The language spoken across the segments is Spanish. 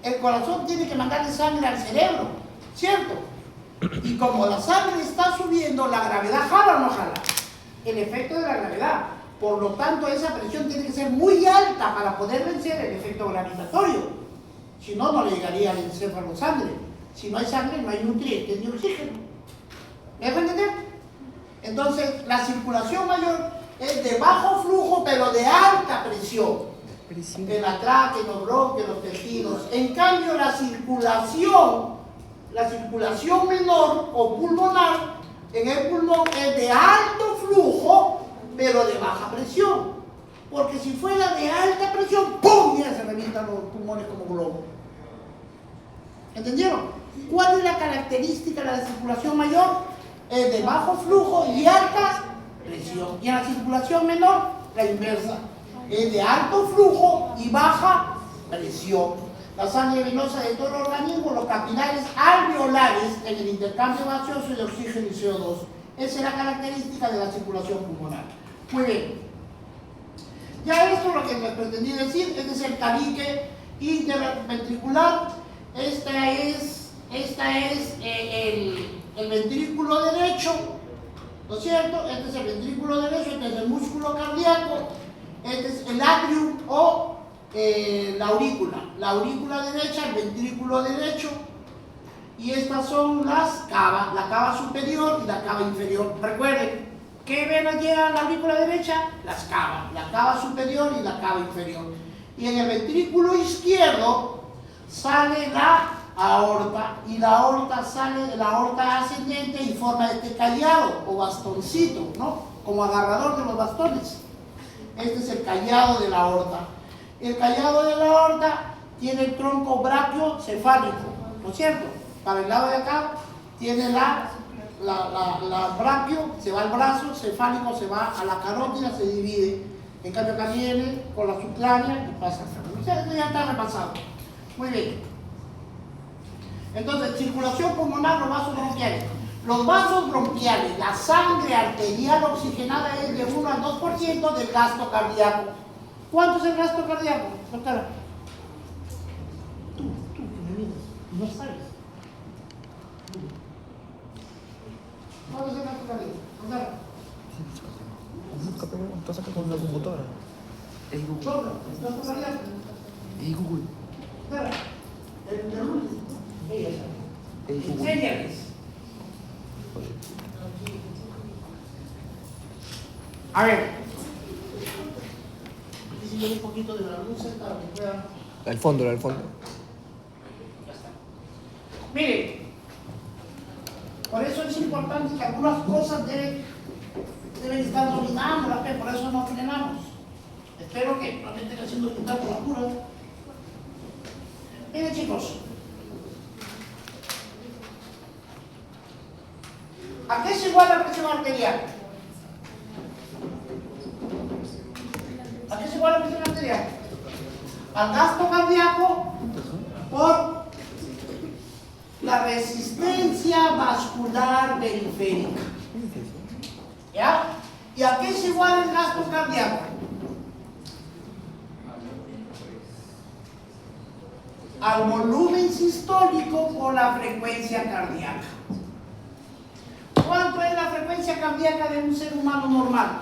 el corazón tiene que mandarle sangre al cerebro, ¿cierto? Y como la sangre está subiendo, la gravedad jala o no jala. El efecto de la gravedad. Por lo tanto, esa presión tiene que ser muy alta para poder vencer el efecto gravitatorio. Si no, no le llegaría al encéfalo sangre. Si no hay sangre, no hay nutrientes ni oxígeno. ¿Me dejo entender? Entonces, la circulación mayor es de bajo flujo, pero de alta presión. En la tráquea, en los bronquios, en los tejidos. En cambio, la circulación menor o pulmonar en el pulmón es de alto flujo, pero de baja presión. Porque si fuera de alta presión, ¡pum!, ya se revientan los pulmones como globos. ¿Entendieron? ¿Cuál es la característica de la circulación mayor? Es de bajo flujo y alta presión. Y en la circulación menor, la inversa. Es de alto flujo y baja presión. La sangre venosa de todo el organismo, los capilares alveolares en el intercambio gaseoso de oxígeno y CO2. Esa es la característica de la circulación pulmonar. Muy bien. Ya esto es lo que les pretendí decir. Este es el tabique interventricular. Esta es el ventrículo derecho, ¿no es cierto? Este es el ventrículo derecho, este es el músculo cardíaco, este es el atrium o la aurícula derecha, el ventrículo derecho, y estas son las cavas, la cava superior y la cava inferior. Recuerden, ¿qué venas llegan a la aurícula derecha? Las cavas, la cava superior y la cava inferior. Y en el ventrículo izquierdo sale la aorta, y la aorta sale de la aorta ascendente y forma este callado o bastoncito, ¿no? Como agarrador de los bastones. Este es el callado de la aorta. El callado de la aorta tiene el tronco brachiocefálico, ¿no es cierto? Para el lado de acá tiene la brachio, se va al brazo, cefálico se va a la carótida, se divide. En cambio acá viene con la subclánea y pasa a o sea, esto ya está repasado. Muy bien. Entonces, circulación pulmonar, los vasos bronquiales. Los vasos bronquiales, la sangre arterial oxigenada es de 1 al 2% del gasto cardíaco. ¿Cuánto es el gasto cardíaco, doctora? Tú que me miras, no sabes. ¿Cuánto es el gasto cardíaco, doctora? Nunca pegó, está sacando con una computadora. Es Google. ¿El gasto cardíaco? Es Google. Doctora, el último. Ella sabe. Enséñales. A ver. Un poquito de la luz para que puedan. Al fondo. Ya está. Miren, por eso es importante que algunas cosas deben estar dominándolas, por eso no frenamos. Espero que no me estén haciendo quitar por la cura. Miren, chicos. ¿A qué es igual la presión arterial? ¿A qué es igual la presión arterial? Al gasto cardíaco por la resistencia vascular periférica. ¿Ya? ¿Y a qué es igual el gasto cardíaco? Al volumen sistólico por la frecuencia cardíaca. ¿Cuánto es la frecuencia cardíaca de un ser humano normal?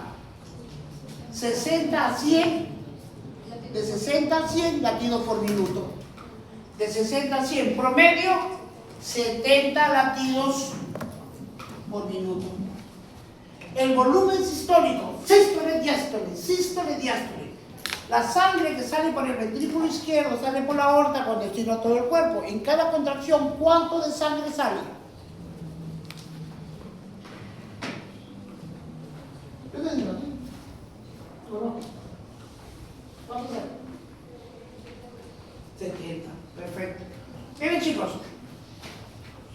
60 a 100, de 60 a 100 latidos por minuto. De 60 a 100, promedio 70 latidos por minuto. El volumen sistólico, sístole, diástole. La sangre que sale por el ventrículo izquierdo, sale por la aorta con destino a todo el cuerpo. En cada contracción, ¿cuánto de sangre sale? ¿Cuánto sale? 70. Perfecto. Miren, chicos,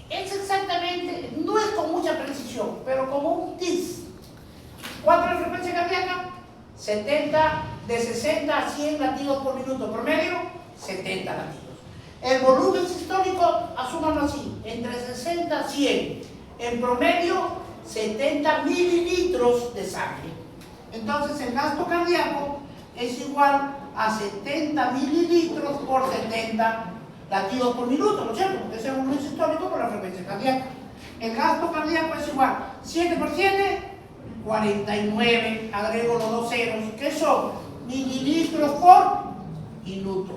es exactamente, no es con mucha precisión, pero como un TIS. ¿Cuánto es la frecuencia cardíaca? 70, de 60 a 100 latidos por minuto. Promedio, 70 latidos. El volumen sistólico, asúmanlo así, entre 60 a 100. En promedio, 70 mililitros de sangre. Entonces, el gasto cardíaco es igual a 70 mililitros por 70 latidos por minuto, ¿no es cierto? Porque ese es el volumen sistólico por la frecuencia cardíaca. El gasto cardíaco es igual 7 por 7, 49, agrego los dos ceros, que son mililitros por minuto.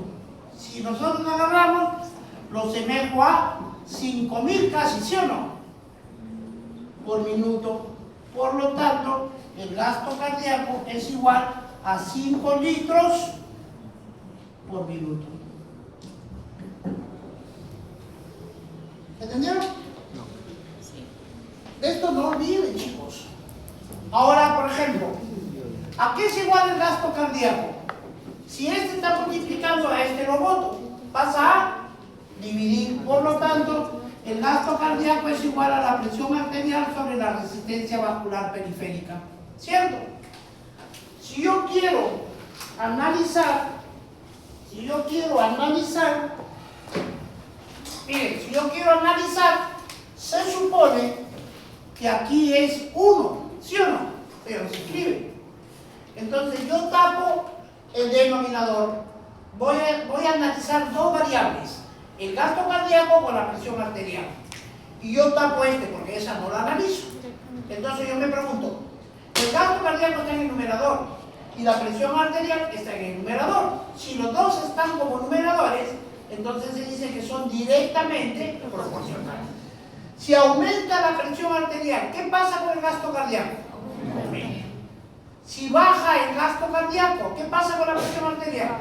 Si nosotros agarramos, lo semejo a 5000 casi, ¿sí o no? Por minuto. Por lo tanto, el gasto cardíaco es igual a 5 litros por minuto. ¿Entendieron? De esto no olviden, chicos. Ahora, por ejemplo, ¿a qué es igual el gasto cardíaco? Si este está multiplicando a este lo boto, pasa a dividir. Por lo tanto, el gasto cardíaco es igual a la presión arterial sobre la resistencia vascular periférica. ¿Cierto? Si yo quiero analizar, miren, si yo quiero analizar, se supone que aquí es 1, ¿sí o no? Pero se escribe. Entonces yo tapo el denominador. Voy a analizar dos variables, el gasto cardíaco con la presión arterial. Y yo tapo este porque esa no la analizo. Entonces yo me pregunto, el gasto cardíaco está en el numerador y la presión arterial está en el numerador. Si los dos están como numeradores, entonces se dice que son directamente proporcionales. Si aumenta la presión arterial, ¿qué pasa con el gasto cardíaco? Aumenta. Si baja el gasto cardíaco, ¿qué pasa con la presión arterial?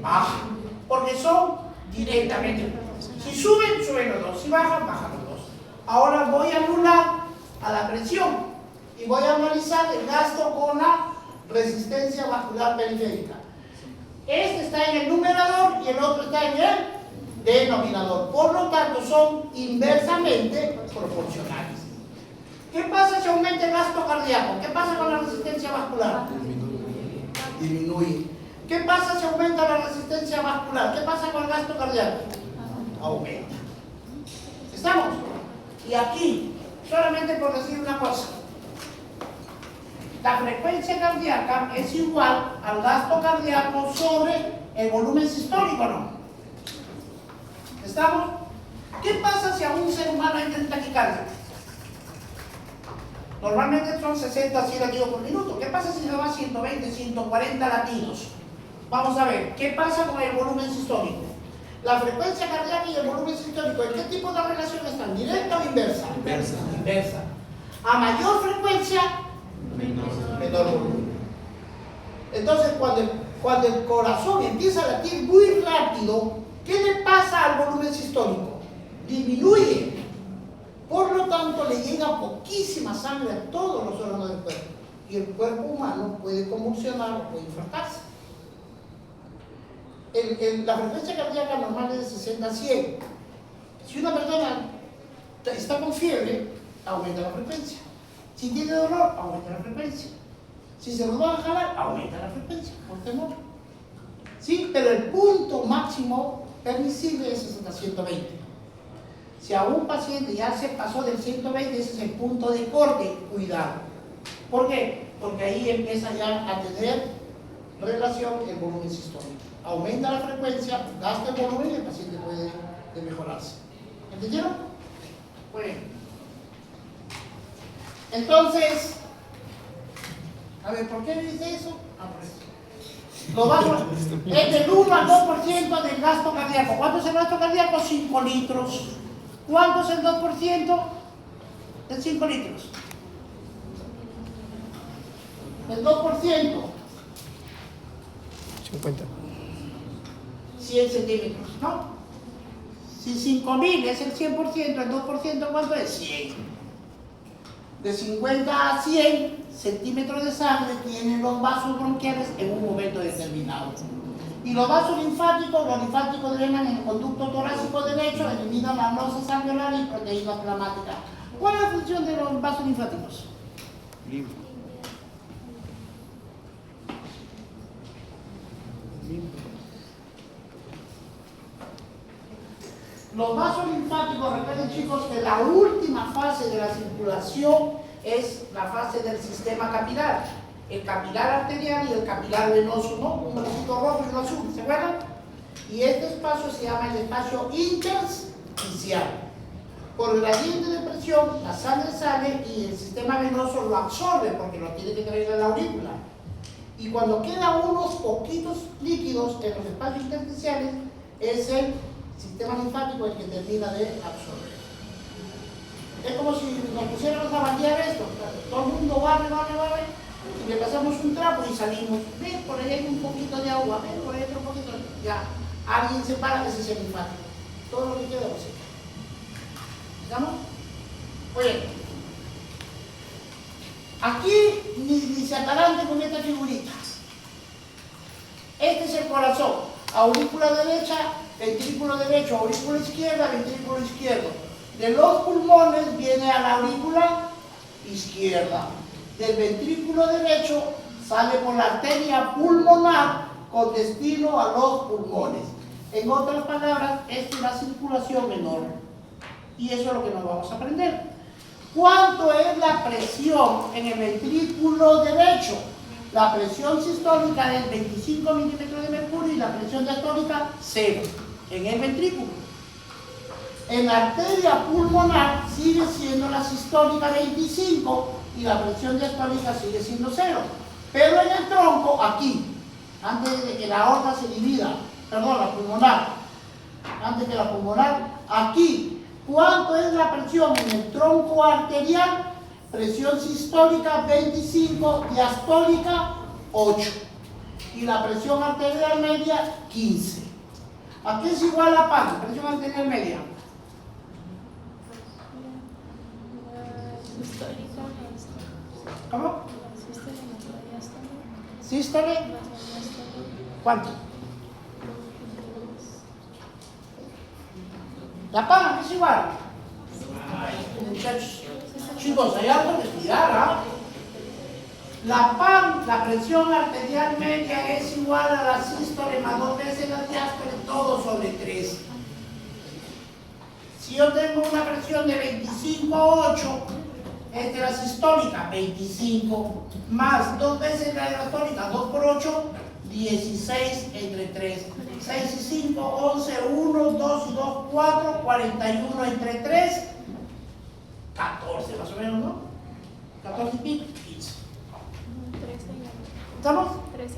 Baja. Porque son directamente. Si suben, suben los dos. Si bajan, bajan los dos. Ahora voy a anular a la presión y voy a analizar el gasto con la resistencia vascular periférica. Este está en el numerador y el otro está en el denominador. Por lo tanto, son inversamente proporcionales. ¿Qué pasa si aumenta el gasto cardíaco? ¿Qué pasa con la resistencia vascular? Disminuye. ¿Qué pasa si aumenta la resistencia vascular? ¿Qué pasa con el gasto cardíaco? Aumenta. ¿Estamos? Y aquí, solamente por decir una cosa, la frecuencia cardíaca es igual al gasto cardíaco sobre el volumen sistólico, ¿no? ¿Estamos? ¿Qué pasa si a un ser humano entra en taquicardia? Normalmente son 60 a 100 latidos por minuto. ¿Qué pasa si se va a 120, 140 latidos? Vamos a ver, ¿qué pasa con el volumen sistólico? La frecuencia cardíaca y el volumen sistólico, ¿en qué tipo de relación están? ¿Directa o inversa? Inversa. Inversa. A mayor frecuencia, menor volumen. Entonces, cuando el corazón empieza a latir muy rápido, ¿qué le pasa al volumen sistólico? Disminuye. Por lo tanto, le llega poquísima sangre a todos los órganos del cuerpo. Y el cuerpo humano puede convulsionar o puede infartarse. La frecuencia cardíaca normal es de 60 a 100. Si una persona está con fiebre, aumenta la frecuencia. Si tiene dolor, aumenta la frecuencia. Si se lo va a jalar, aumenta la frecuencia, por temor. ¿Sí? Pero el punto máximo permisible es 60 a 120. Si a un paciente ya se pasó del 120, ese es el punto de corte, cuidado. ¿Por qué? Porque ahí empieza ya a tener relación el volumen sistólico. Aumenta la frecuencia, gasta el volumen y el paciente puede mejorarse. ¿Entendieron? Bueno. Entonces, a ver, ¿por qué me dice eso? Por eso. Lo bajo, es del 1 al 2% del gasto cardíaco. ¿Cuánto es el gasto cardíaco? 5 litros. ¿Cuánto es el 2% de 5 litros? El 2%. 50. 100 centímetros, ¿no? Si 5000 es el 100%, el 2%, ¿cuánto es? 100. De 50 a 100 centímetros de sangre tienen los vasos bronquiales en un momento determinado. Y los vasos linfáticos drenan en el conducto torácico derecho, eliminan la losa alveolar y proteínas plasmáticas. ¿Cuál es la función de los vasos linfáticos? Los vasos linfáticos, recuerden chicos, que la última fase de la circulación es la fase del sistema capilar. El capilar arterial y el capilar venoso, ¿no? Un vasito rojo y uno azul, ¿se acuerdan? Y este espacio se llama el espacio intersticial. Por gradiente de presión, la sangre sale y el sistema venoso lo absorbe porque lo tiene que traer a la aurícula. Y cuando quedan unos poquitos líquidos en los espacios intersticiales, es el sistema linfático el que termina de absorber. Es como si nos pusiéramos a bandear esto. Todo el mundo barre, y le pasamos un trapo y salimos. Ven, por ahí hay un poquito de agua, ven, por ahí hay un poquito. Ya, alguien se para, ese es el linfático. Todo lo que queda lo seca. ¿Estamos? Oye, aquí ni se atarante con esta figurita. Este es el corazón. Aurícula derecha, ventrículo derecho, aurícula izquierda, ventrículo izquierdo. De los pulmones viene a la aurícula izquierda. Del ventrículo derecho sale por la arteria pulmonar con destino a los pulmones. En otras palabras, esta es la circulación menor. Y eso es lo que nos vamos a aprender. ¿Cuánto es la presión en el ventrículo derecho? La presión sistólica es 25 milímetros de mercurio y la presión diastólica 0 en el ventrículo. En la arteria pulmonar sigue siendo la sistólica 25 y la presión diastólica sigue siendo 0. Pero en el tronco, aquí, antes de que la aorta se divida, perdón, la pulmonar, antes de la pulmonar, aquí, ¿cuánto es la presión en el tronco arterial? Presión sistólica 25, diastólica 8. Y la presión arterial media 15. ¿A qué es igual a PAN? Presión arterial media. ¿Cómo? ¿Sístole? ¿Cuánto? La PAN es igual. Ay, muchachos. Chicos, hay algo que estudiar, ¿ah? La PAN, la presión arterial media, es igual a la sístole más 2 veces la diástole, todo sobre 3. Si yo tengo una presión de 25 a 8, esta es la sistólica, 25, más 2 veces la diastólica, 2 por 8, 16 entre 3. 6 y 5, 11, 1, 2 y 2, 4, 41 entre 3, 14 más o menos, ¿no? 14 y pico, 15. 13. ¿Estamos? 13.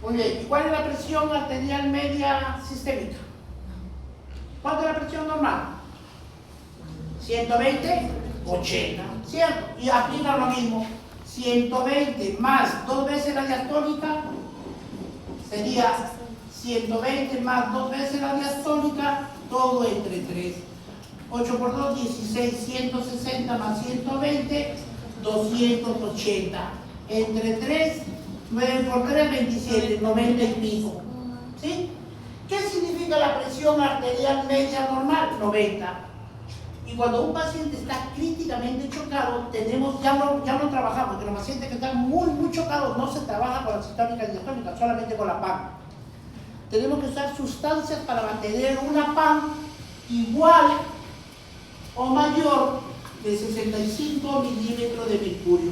Muy bien. ¿Y cuál es la presión arterial media sistémica? ¿Cuánto es la presión normal? 120, 80, ¿cierto? Y aplica lo mismo. 120 más 2 veces la diastólica sería 120 más 2 veces la diastólica, todo entre 3. 8 por 2, 16, 160 más 120, 280. Entre 3, 9 por 3, 27, 90 y pico. ¿Sí? ¿Qué significa la presión arterial media normal? 90. Y cuando un paciente está críticamente chocado, ya no trabajamos, porque los pacientes que están muy chocados no se trabaja con la sistólica y diastólica, solamente con la PAN. Tenemos que usar sustancias para mantener una PAN igual o mayor de 65 milímetros de mercurio.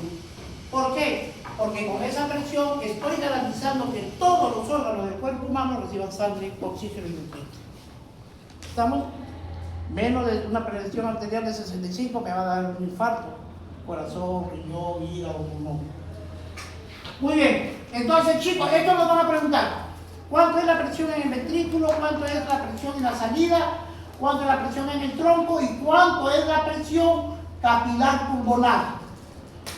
¿Por qué? Porque con esa presión estoy garantizando que todos los órganos del cuerpo humano reciban sangre, oxígeno y nutrientes. ¿Estamos? Menos de una presión arterial de 65 me va a dar un infarto, corazón, riñón, hígado, pulmón. Muy bien, entonces chicos, esto nos van a preguntar. ¿Cuánto es la presión en el ventrículo? ¿Cuánto es la presión en la salida? ¿Cuánto es la presión en el tronco? ¿Y cuánto es la presión capilar pulmonar?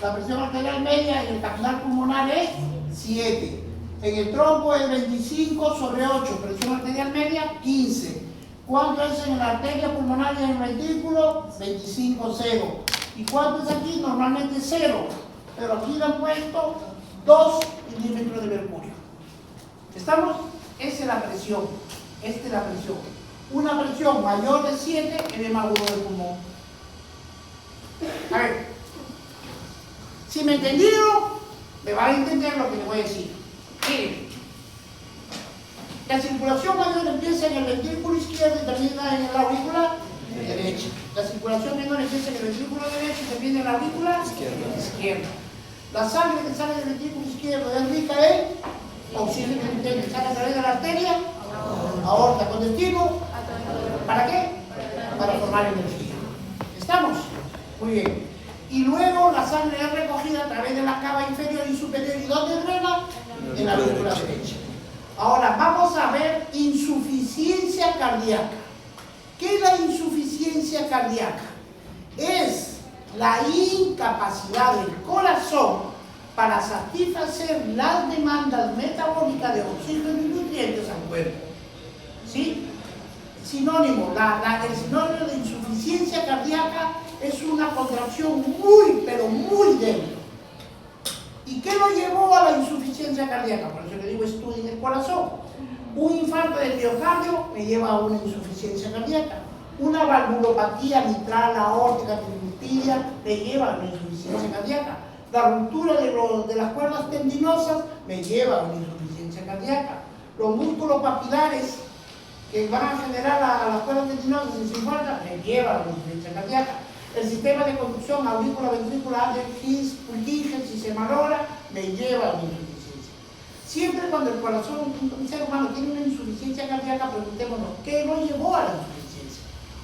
La presión arterial media en el capilar pulmonar es 7. En el tronco es 25 sobre 8. Presión arterial media, 15. ¿Cuánto es en la arteria pulmonar y en el ventrículo? 25, 0. ¿Y cuánto es aquí? Normalmente 0. Pero aquí le han puesto 2 milímetros de mercurio. ¿Estamos? Esa es la presión. Esta es la presión. Una presión mayor de 7 es edema agudo del pulmón. A ver. Si me entendieron, me van a entender lo que les voy a decir. Miren. La circulación mayor empieza en el ventrículo izquierdo y termina en la aurícula derecha. La circulación menor empieza en el ventrículo derecho y termina en la aurícula izquierda. La sangre que sale del ventrículo izquierdo es rica en Oxígeno que sale a través de la arteria, aorta con destino. ¿Para qué? Para formar energía. ¿Estamos? Muy bien. Y luego la sangre es recogida a través de la cava inferior y superior. ¿Y dónde drena? En la aurícula derecha. Ahora vamos a ver insuficiencia cardíaca. ¿Qué es la insuficiencia cardíaca? Es la incapacidad del corazón para satisfacer las demandas metabólicas de oxígeno y nutrientes al cuerpo. ¿Sí? Sinónimo, el sinónimo de insuficiencia cardíaca es una contracción muy, pero muy débil. ¿Y qué lo llevó a la insuficiencia cardíaca? Por eso le digo, estudien el corazón. Un infarto del miocardio me lleva a una insuficiencia cardíaca. Una valvulopatía mitral, aórtica, tricuspidia me lleva a una insuficiencia cardíaca. La ruptura de las cuerdas tendinosas me lleva a una insuficiencia cardíaca. Los músculos papilares que van a generar a las cuerdas tendinosas y se infartan me lleva a una insuficiencia cardíaca. El sistema de conducción aurículo-ventricular del Purkinje, si se malogra, me lleva a una insuficiencia. Siempre cuando el corazón, un ser humano tiene una insuficiencia cardíaca, preguntémonos, ¿qué lo llevó a la insuficiencia?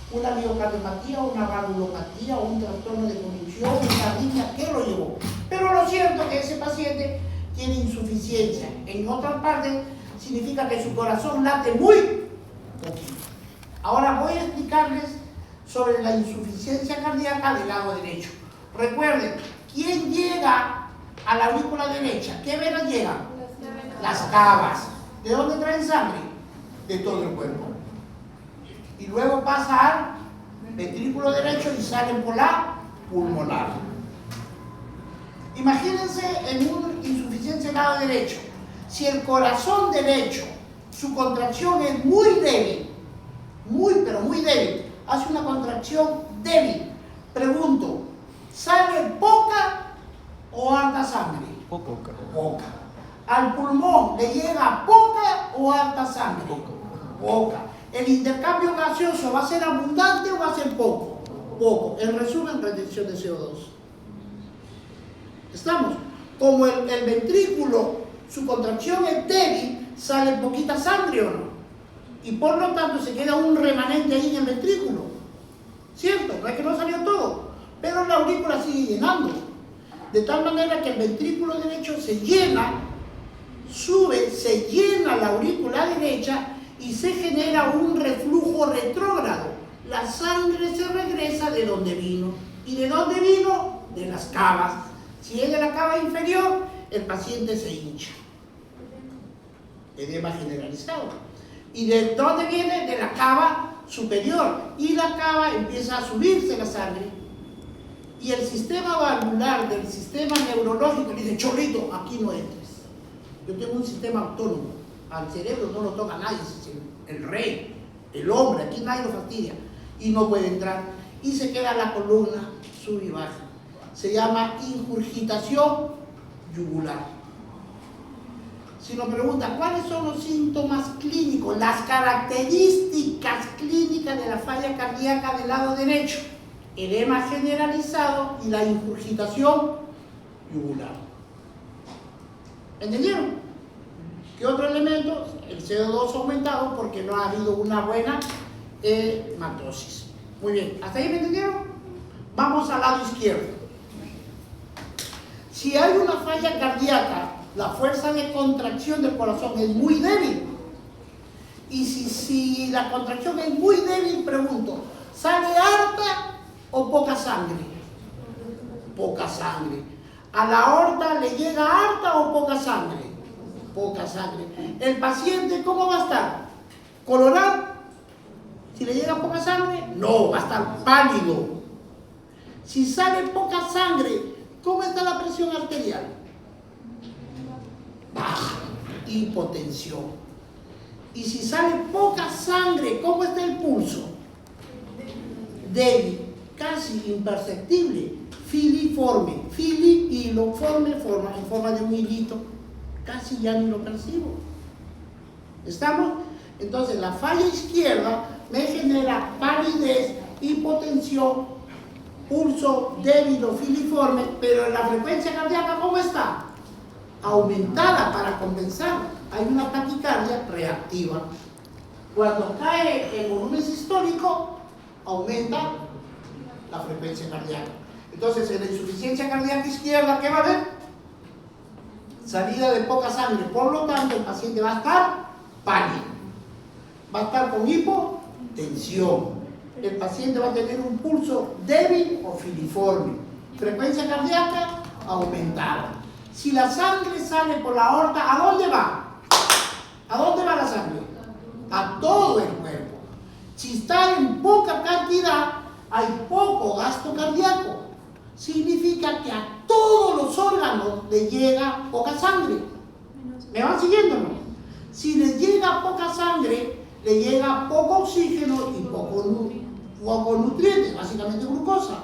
Una miocardiopatía, una valvulopatía, un trastorno de conducción, una arritmia, ¿qué lo llevó? Pero lo cierto es que ese paciente tiene insuficiencia. En otras partes significa que su corazón late muy poquito. Ahora voy a explicarles sobre la insuficiencia cardíaca del lado derecho. Recuerden, ¿quién llega a la aurícula derecha? ¿Qué venas llegan? Las cavas. ¿De dónde traen sangre? De todo el cuerpo. Y luego pasa al ventrículo derecho y salen por la pulmonar. Imagínense en una insuficiencia del lado derecho. Si el corazón derecho, su contracción es muy débil, muy pero muy débil, hace una contracción débil. Pregunto, ¿sale poca o harta sangre? Poca. Poca. ¿Al pulmón le llega poca o harta sangre? Poca. ¿El intercambio gaseoso va a ser abundante o va a ser poco? Poco. En resumen, retención de CO2. ¿Estamos? Como el ventrículo, su contracción es débil, sale poquita sangre o no. Y por lo tanto se queda un remanente ahí en el ventrículo. ¿Cierto? No es que no salió todo, pero la aurícula sigue llenando. De tal manera que el ventrículo derecho se llena, sube, se llena la aurícula derecha y se genera un reflujo retrógrado. La sangre se regresa de donde vino. ¿Y de dónde vino? De las cavas. Si es de la cava inferior, el paciente se hincha. Edema generalizado. ¿Y de dónde viene? De la cava superior. Y la cava empieza a subirse la sangre. Y el sistema valvular del sistema neurológico le dice, Cholito, aquí no entres. Yo tengo un sistema autónomo. Al cerebro no lo toca nadie. Es el rey, el hombre, aquí nadie lo fastidia. Y no puede entrar. Y se queda la columna, sube y baja. Se llama ingurgitación yugular. Si nos pregunta, ¿cuáles son los síntomas clínicos, las características clínicas de la falla cardíaca del lado derecho? Edema generalizado y la ingurgitación yugular. ¿Entendieron? ¿Qué otro elemento? El CO2 aumentado porque no ha habido una buena hematosis. Muy bien, ¿hasta ahí me entendieron? Vamos al lado izquierdo. Si hay una falla cardíaca, la fuerza de contracción del corazón es muy débil. Y si la contracción es muy débil, pregunto, ¿sale harta o poca sangre? Poca sangre. ¿A la aorta le llega harta o poca sangre? Poca sangre. ¿El paciente cómo va a estar? ¿Colorado? Si le llega poca sangre, no, va a estar pálido. Si sale poca sangre, ¿cómo está la presión arterial? Baja, hipotensión. Y si sale poca sangre, ¿cómo está el pulso? Débil, casi imperceptible, filiforme, hilo, en forma de un hilito, casi ya ni lo percibo. ¿Estamos? Entonces la falla izquierda me genera palidez, hipotensión, pulso débil o filiforme, pero la frecuencia cardíaca, ¿cómo está? Aumentada para compensar. hay una taquicardia reactiva. Cuando cae el volumen sistólico, aumenta la frecuencia cardíaca. Entonces, en la insuficiencia cardíaca izquierda, ¿qué va a haber? Salida de poca sangre. Por lo tanto, el paciente va a estar pálido. Va a estar con hipotensión. El paciente va a tener un pulso débil o filiforme. Frecuencia cardíaca aumentada. Si la sangre sale por la aorta, ¿a dónde va? ¿A dónde va la sangre? A todo el cuerpo. Si está en poca cantidad, hay poco gasto cardíaco. Significa que a todos los órganos le llega poca sangre. ¿Me van siguiendo o no? Si le llega poca sangre, le llega poco oxígeno y poco nutrientes, básicamente glucosa.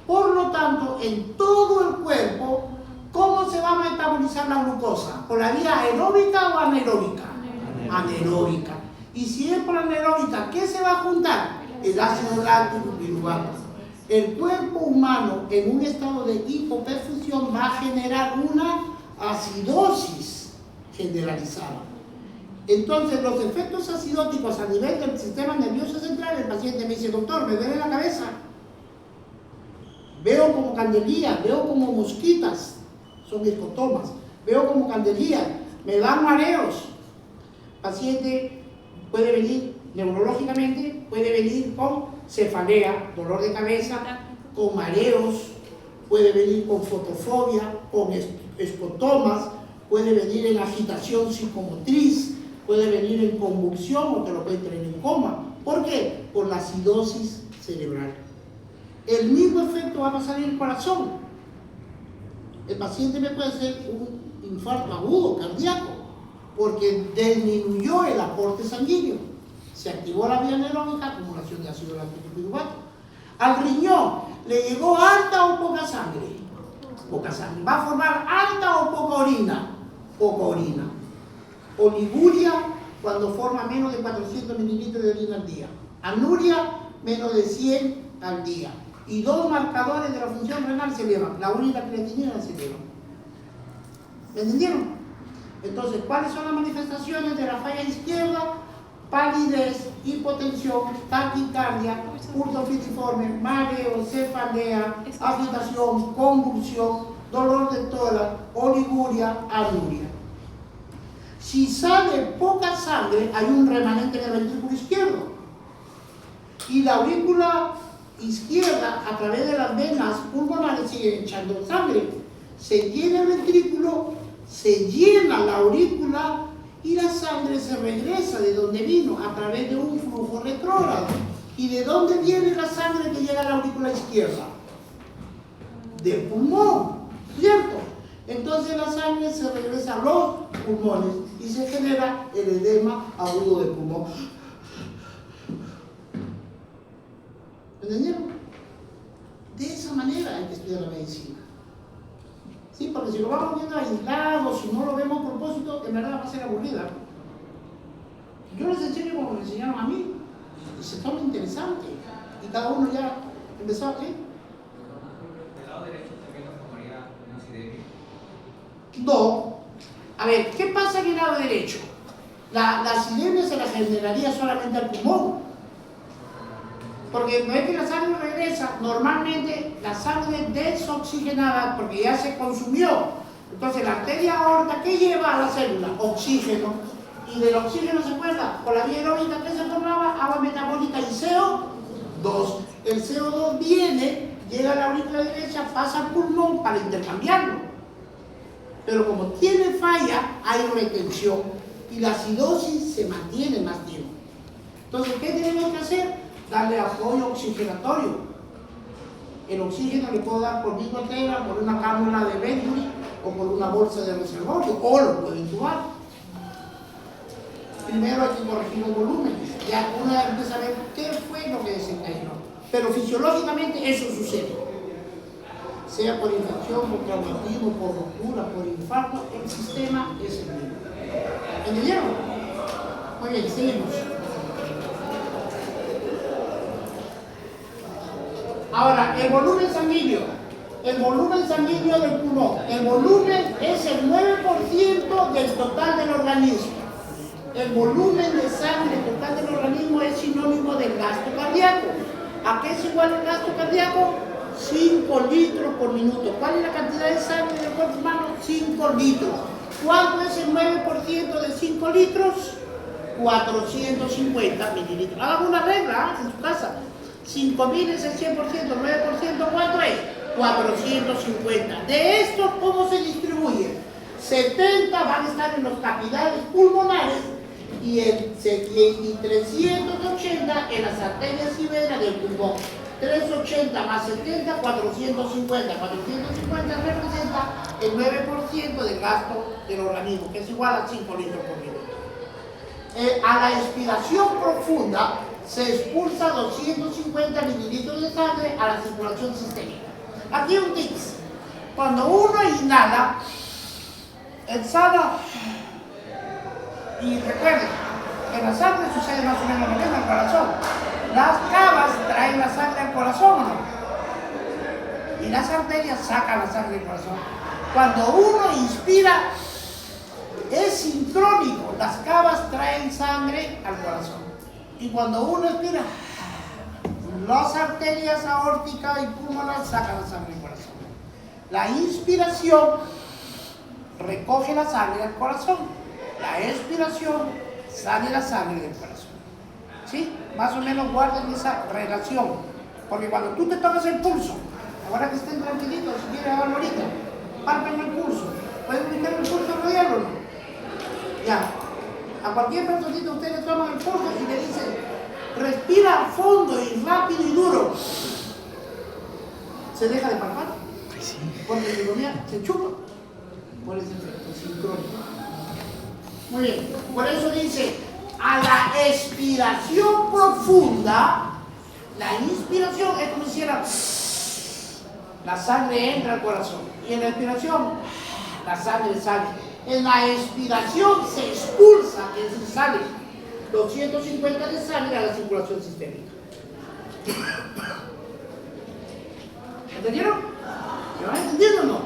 Por lo tanto, en todo el cuerpo, ¿cómo se va a metabolizar la glucosa? ¿Por la vía aeróbica o anaeróbica? Anaeróbica. Y si es por anaeróbica, ¿qué se va a juntar? El ácido láctico piruvato. El cuerpo humano en un estado de hipoperfusión va a generar una acidosis generalizada. Entonces, los efectos acidóticos a nivel del sistema nervioso central, el paciente me dice, doctor, me duele la cabeza, veo como candelillas, veo como mosquitas, son escotomas, veo como candelillas, me dan mareos. Paciente puede venir neurológicamente, puede venir con cefalea, dolor de cabeza, con mareos, puede venir con fotofobia, con escotomas, puede venir en agitación psicomotriz, puede venir en convulsión o te lo puede tener en coma. ¿Por qué? Por la acidosis cerebral. El mismo efecto va a pasar en el corazón. El paciente me puede hacer un infarto agudo cardíaco porque disminuyó el aporte sanguíneo. Se activó la vía anaeróbica, acumulación de ácido láctico piruvato. Al riñón le llegó alta o poca sangre. Poca sangre. ¿Va a formar alta o poca orina? Poca orina. Oliguria cuando forma menos de 400 mililitros de orina al día. Anuria menos de 100 al día. Y dos marcadores de la función renal se elevan. La urina y la creatinina se elevan. ¿Me entendieron? Entonces, ¿cuáles son las manifestaciones de la falla izquierda? Palidez, hipotensión, taquicardia, pulso filiforme, mareo, cefalea, agitación, convulsión, dolor de tórax, oliguria, anuria. Si sale poca sangre, hay un remanente en el ventrículo izquierdo. Y la aurícula izquierda, a través de las venas pulmonares, sigue echando sangre. Se llena el ventrículo, se llena la aurícula y la sangre se regresa de donde vino, a través de un flujo retrógrado. ¿Y de dónde viene la sangre que llega a la aurícula izquierda? Del pulmón, ¿cierto? Entonces la sangre se regresa a los pulmones y se genera el edema agudo del pulmón. ¿Entendieron? De esa manera hay que estudiar la medicina. Sí, porque si lo vamos viendo aislado, si no lo vemos a propósito, en verdad va a ser aburrida. Yo les enseño como me enseñaron a mí, y se torna interesante. Y cada uno ya empezó a ¿qué? ¿Del lado derecho también nos formaría una acidemia? No. A ver, ¿qué pasa en el lado derecho? La acidemia se la generaría solamente al pulmón. Porque no es que la sangre regresa, normalmente la sangre desoxigenada, porque ya se consumió. Entonces la arteria aorta, ¿qué lleva a la célula? Oxígeno. Y del oxígeno se acuerda, por la vía aeróbica que se formaba, agua metabólica y CO2. El CO2 viene, llega a la aurícula derecha, pasa al pulmón para intercambiarlo. Pero como tiene falla, hay retención y la acidosis se mantiene más tiempo. Entonces, ¿qué tenemos que hacer? Darle apoyo oxigenatorio. El oxígeno le puedo dar por bigotera, por una cánula de Venturi o por una bolsa de reservorio, o lo puedo intubar. Primero hay que corregir los volúmenes. Ya uno empieza a ver qué fue lo que desencadenó. Pero fisiológicamente eso sucede. Sea por infección, por traumatismo, por ruptura, por infarto, el sistema es el mismo. ¿Entendieron? Muy bien, seguimos. Ahora, el volumen sanguíneo. El volumen sanguíneo del pulmón. El volumen es el 9% del total del organismo. El volumen de sangre total del organismo es sinónimo del gasto cardíaco. ¿A qué es igual el gasto cardíaco? 5 litros por minuto. ¿Cuál es la cantidad de sangre del cuerpo humano? 5 litros. ¿Cuánto es el 9% de 5 litros? 450 mililitros. Hagan una regla en su casa. 5.000 es el 100%, 9%, ¿cuánto es? 450. De estos, ¿cómo se distribuye? 70 van a estar en los capilares pulmonares y 380 en las arterias y venas del pulmón. 380 más 70, 450. 450 representa el 9% del gasto del organismo, que es igual a 5 litros por minuto. A la expiración profunda se expulsa 250 mililitros de sangre a la circulación sistémica. Aquí un tips. Cuando uno inhala, exhala y recuerden que la sangre sucede más o menos lo mismo en el corazón. Las cavas traen la sangre al corazón, ¿o no? Y las arterias sacan la sangre del corazón. Cuando uno inspira, es sincrónico. Las cavas traen sangre al corazón. Y cuando uno expira, las arterias aórtica y pulmonar sacan la sangre del corazón. La inspiración recoge la sangre del corazón. La expiración sale la sangre del corazón. ¿Sí? Más o menos guarden esa relación. Porque cuando tú te tocas el pulso, ahora que estén tranquilitos, si quieren hacerlo ahorita, pálpenme el pulso. ¿Pueden meter el pulso radial o no? Ya. A cualquier personita ustedes le toman el pulso y le dicen, respira a fondo y rápido y duro. Se deja de palpar. Porque la neumonía se chupa. Por ese efecto sincrónico. Muy bien. Por eso dice, a la expiración profunda, la inspiración es como si hiciera, la sangre entra al corazón. Y en la expiración, la sangre sale. En la expiración se expulsa, es decir, sale 250 de sangre a la circulación sistémica. ¿Entendieron? ¿Me van entendiendo o no?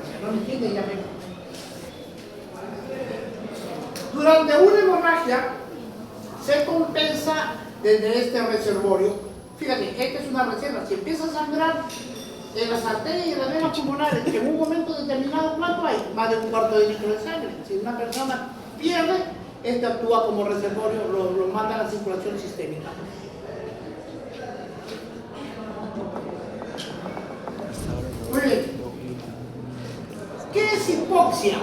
Si no me entienden, ya ven. Durante una hemorragia se compensa desde este reservorio. Fíjate, esta es una reserva. Si empieza a sangrar en las arterias y en las venas pulmonares, en un momento determinado, ¿cuánto hay? Más de un cuarto de litro de sangre. Si una persona pierde, este actúa como reservorio, lo manda a la circulación sistémica. Muy bien. ¿Qué es hipoxia?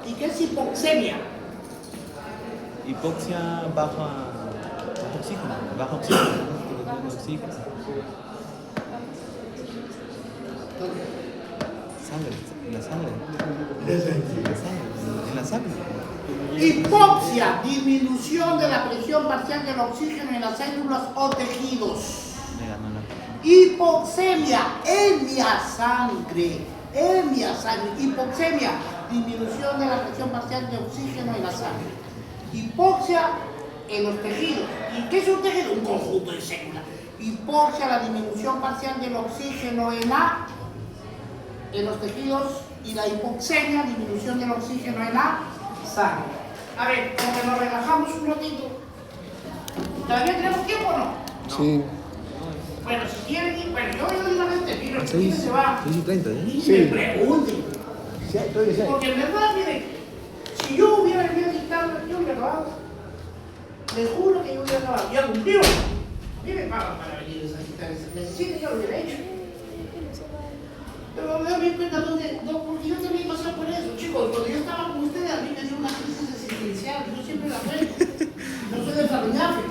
¿Y qué es hipoxemia? Hipoxia bajo oxígeno. Bajo oxígeno. Sangre, en la sangre. En la sangre. Hipoxia, disminución de la presión parcial del oxígeno en las células o tejidos. Hipoxemia, emia sangre. Hipoxemia, disminución de la presión parcial de oxígeno en la sangre. Hipoxia en los tejidos. ¿Y qué es un tejido? Un conjunto de células. Hipoxia, la disminución parcial del oxígeno en los tejidos, y la hipoxemia, disminución del oxígeno en la sangre. A ver, como que nos relajamos un ratito. ¿Todavía tenemos tiempo o no? Sí. Bueno, si quieren ir, bueno, yo de una vez termino, Sí, ¿quién se va? 6:30, ¿eh? Y Sí. me pregunten. Sí, todavía sí. Porque en verdad, miren, si yo hubiera venido dictando, yo hubiera acabado. Les juro que yo hubiera acabado. Ya cumplió. A mí me pagan para venir a dictar esa necesito, yo lo hubiera hecho. Pero me doy cuenta porque yo también pasé por eso, chicos. Cuando yo estaba con ustedes, a mí me dio una crisis existencial. Yo siempre la cuento. Yo soy de Fabiñafe.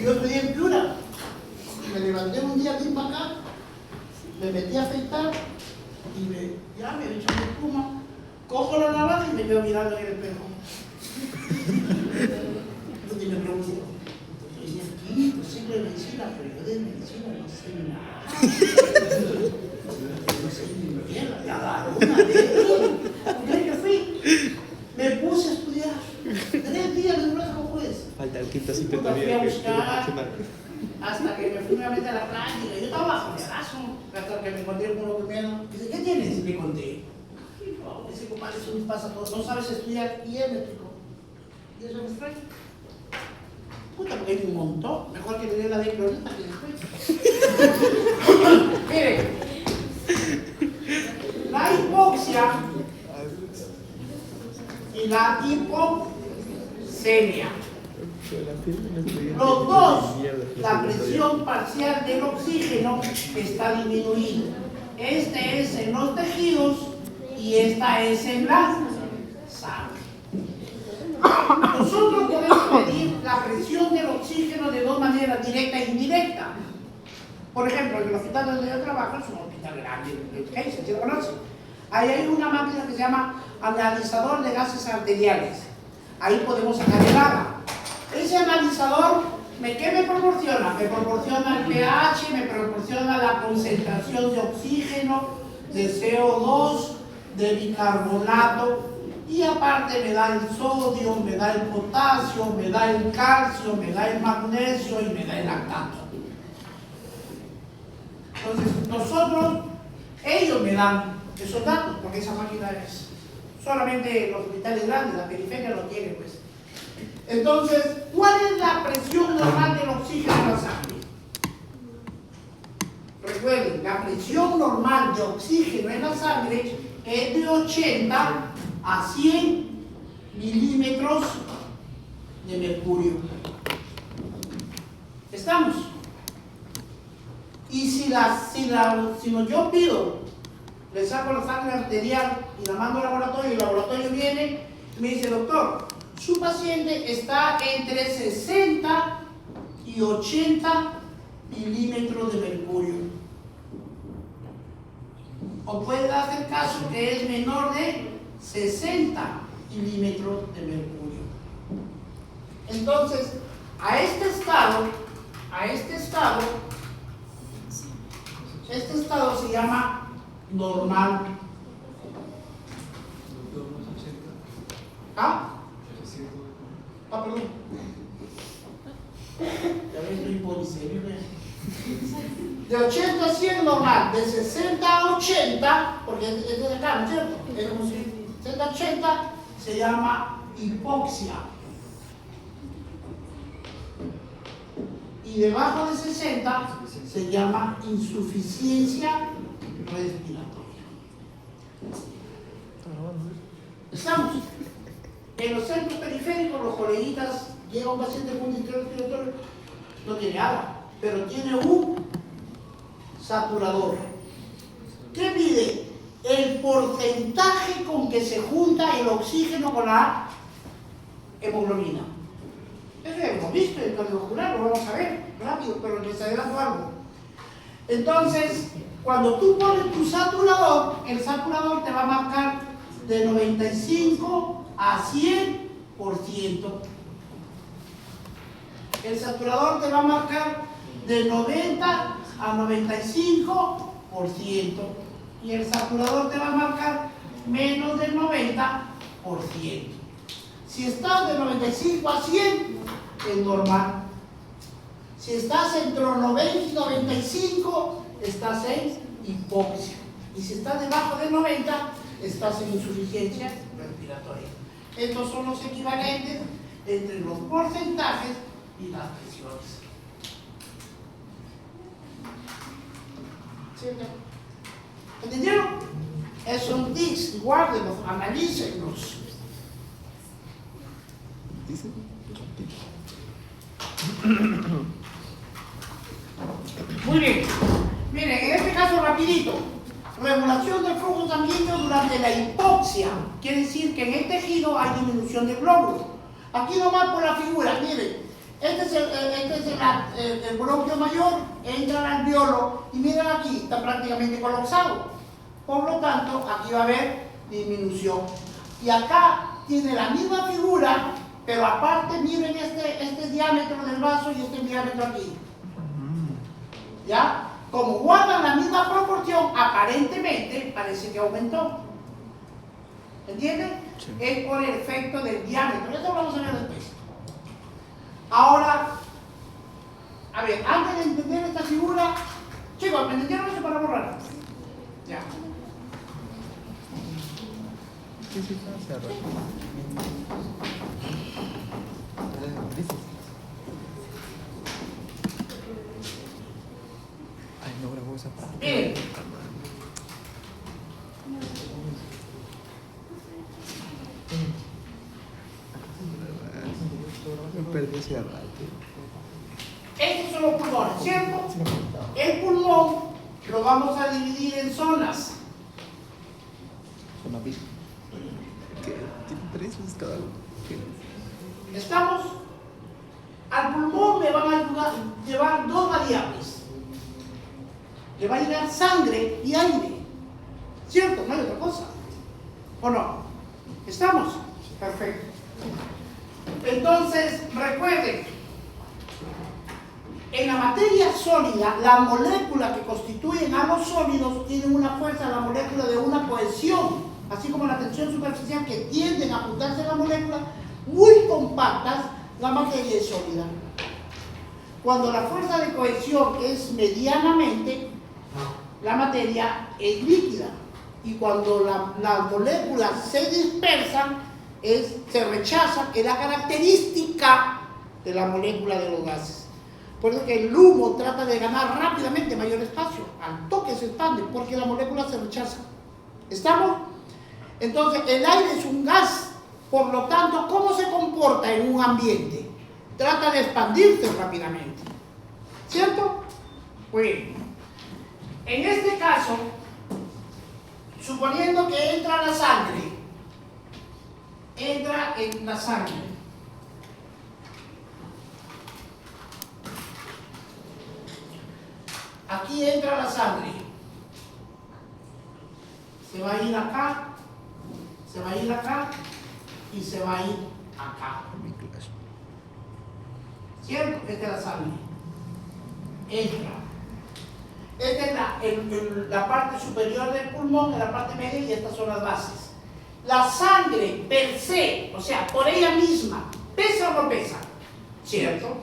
Yo estudié en Piura. Me levanté un día aquí para acá, me metí a afeitar y ya me he hecho mi espuma. Cojo la navaja y me veo mirando en el espejo. Y me pregunto, yo decía, quinto ciclo de medicina, pero yo de medicina no sé nada. No sé ni mierda, ya agarró una vez. ¿Por qué fui? Me puse a estudiar. 3 días de brazo juez. Falta el quinto ciclo Puta, fui todavía. a buscar Hasta que me fui nuevamente a la práctica. Yo estaba bajo de arazo, hasta que me encontré con uno primero. Dice, ¿qué tienes? Le conté. Oh, dice, compadre, eso me pasa todo. No sabes estudiar. Y él me explicó. Y eso me extraña. Puta, porque hay un montón. Mejor que le dé la de clorita que después. Miren, la hipoxia y la hipoxemia. Los dos, la presión parcial del oxígeno está disminuida. Este es en los tejidos y esta es en la sangre. Nosotros podemos medir la presión del oxígeno de dos maneras, directa e indirecta. Por ejemplo, en el hospital donde yo trabajo, es un hospital grande, ¿se lo conoce? Ahí hay una máquina que se llama analizador de gases arteriales. Ahí podemos sacar el agua. Ese analizador, ¿qué me proporciona? Me proporciona el pH, me proporciona la concentración de oxígeno, de CO2, de bicarbonato, y aparte me da el sodio, me da el potasio, me da el calcio, me da el magnesio y me da el lactato. Entonces, ellos me dan esos datos, porque esa máquina es solamente los hospitales grandes, la periferia lo tiene, pues. Entonces, ¿cuál es la presión normal del oxígeno en la sangre? Recuerden, la presión normal de oxígeno en la sangre es de 80 a 100 milímetros de mercurio. ¿Estamos? Y si yo pido, le saco la sangre arterial y la mando al laboratorio y el laboratorio viene y me dice, doctor, su paciente está entre 60 y 80 milímetros de mercurio. O puede darse el caso que es menor de 60 milímetros de mercurio. Entonces, a este estado se llama normal. ¿Ah? Ah, perdón. Ya ves, estoy polisemia. De 80 a 100 normal, de 60 a 80, porque es de acá, ¿no es cierto? Es como si 60 a 80 se llama hipoxia. Y debajo de 60 se llama insuficiencia respiratoria. Estamos en los centros periféricos, los coleguitas, llega un paciente con distrés respiratorio, no tiene agua, pero tiene un saturador. ¿Qué mide? El porcentaje con que se junta el oxígeno con la hemoglobina. Eso ya lo hemos visto en el cardiovascular, lo vamos a ver rápido, pero les adelanto algo. Entonces, cuando tú pones tu saturador, el saturador te va a marcar de 95 a 100%. El saturador te va a marcar de 90 a 95%. Y el saturador te va a marcar menos del 90%. Si estás de 95 a 100, es normal. Si estás entre 90 y 95, estás en hipoxia. Y si estás debajo de 90, estás en insuficiencia respiratoria. Estos son los equivalentes entre los porcentajes y las presiones. ¿Sí? ¿Entendieron? Esos son tics, guárdenlos, analícenlos. Muy bien. Miren, en este caso rapidito. Regulación del flujo sanguíneo durante la hipoxia. Quiere decir que en el tejido hay disminución de glóbulos. Aquí nomás por la figura, miren. Este es el bronquio mayor, entra al alveolo y miren aquí, está prácticamente colapsado. Por lo tanto, aquí va a haber disminución. Y acá tiene la misma figura, pero aparte miren este diámetro del vaso y este diámetro aquí. ¿Ya? Como guardan la misma proporción, aparentemente parece que aumentó. ¿Entienden? Sí. Es por el efecto del diámetro. Esto lo vamos a ver después. Ahora, a ver, figura. Chicos, ¿me entendieron eso para borrar? Ya. Sí, sí, se cerró. Ay, no grabó esa parte. Miren. Me perdí ese rato. Estos son los pulmones, ¿cierto? El pulmón lo vamos a dividir en zonas. Zona B. Que tiene 3 cada uno. ¿Estamos? Al pulmón le van a llevar dos variables. Le va a llegar sangre y aire. ¿Cierto? No hay otra cosa. ¿O no? ¿Estamos? Perfecto. Entonces, recuerden, en la materia sólida, la molécula que constituyen a los sólidos tienen una fuerza, la molécula de una cohesión, así como la tensión superficial que tienden a juntarse en la molécula, muy compactas, la materia es sólida. Cuando la fuerza de cohesión es medianamente, la materia es líquida. Y cuando las moléculas se dispersan, se rechazan, es la característica de la molécula de los gases. Por eso que el humo trata de ganar rápidamente mayor espacio, al toque se expande, porque la molécula se rechaza. ¿Estamos? Entonces, el aire es un gas, por lo tanto, ¿cómo se comporta en un ambiente? Trata de expandirse rápidamente. ¿Cierto? Bueno, en este caso, suponiendo que entra la sangre, entra en la sangre. Aquí entra la sangre. Se va a ir acá, se va a ir acá y se va a ir acá. ¿Cierto? Esta es la sangre. Entra. Esta es la parte superior del pulmón, en la parte media, y estas son las bases. La sangre per se, o sea, por ella misma, ¿pesa o no pesa? ¿Cierto?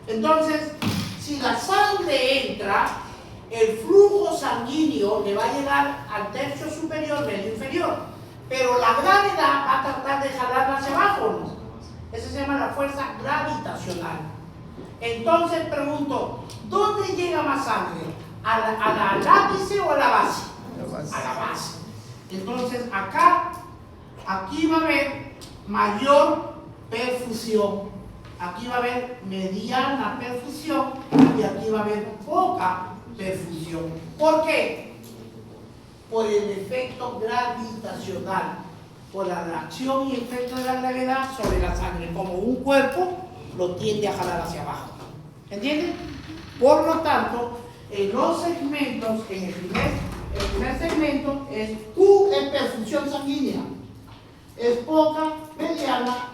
Entonces, si la sangre entra, el flujo sanguíneo le va a llegar al tercio superior, medio inferior, pero la gravedad va a tratar de jalarla hacia abajo, ¿no? Eso se llama la fuerza gravitacional. Entonces pregunto, ¿dónde llega más sangre? ¿A la ápice o a la base? A la base. Entonces acá, aquí va a haber mayor perfusión, aquí va a haber mediana perfusión y aquí va a haber poca perfusión. ¿Por qué? Por el efecto gravitacional, por la acción y efecto de la gravedad sobre la sangre, como un cuerpo lo tiende a jalar hacia abajo. ¿Entienden? Por lo tanto, en los segmentos, en el primer segmento es Q en perfusión sanguínea. Es poca, mediana.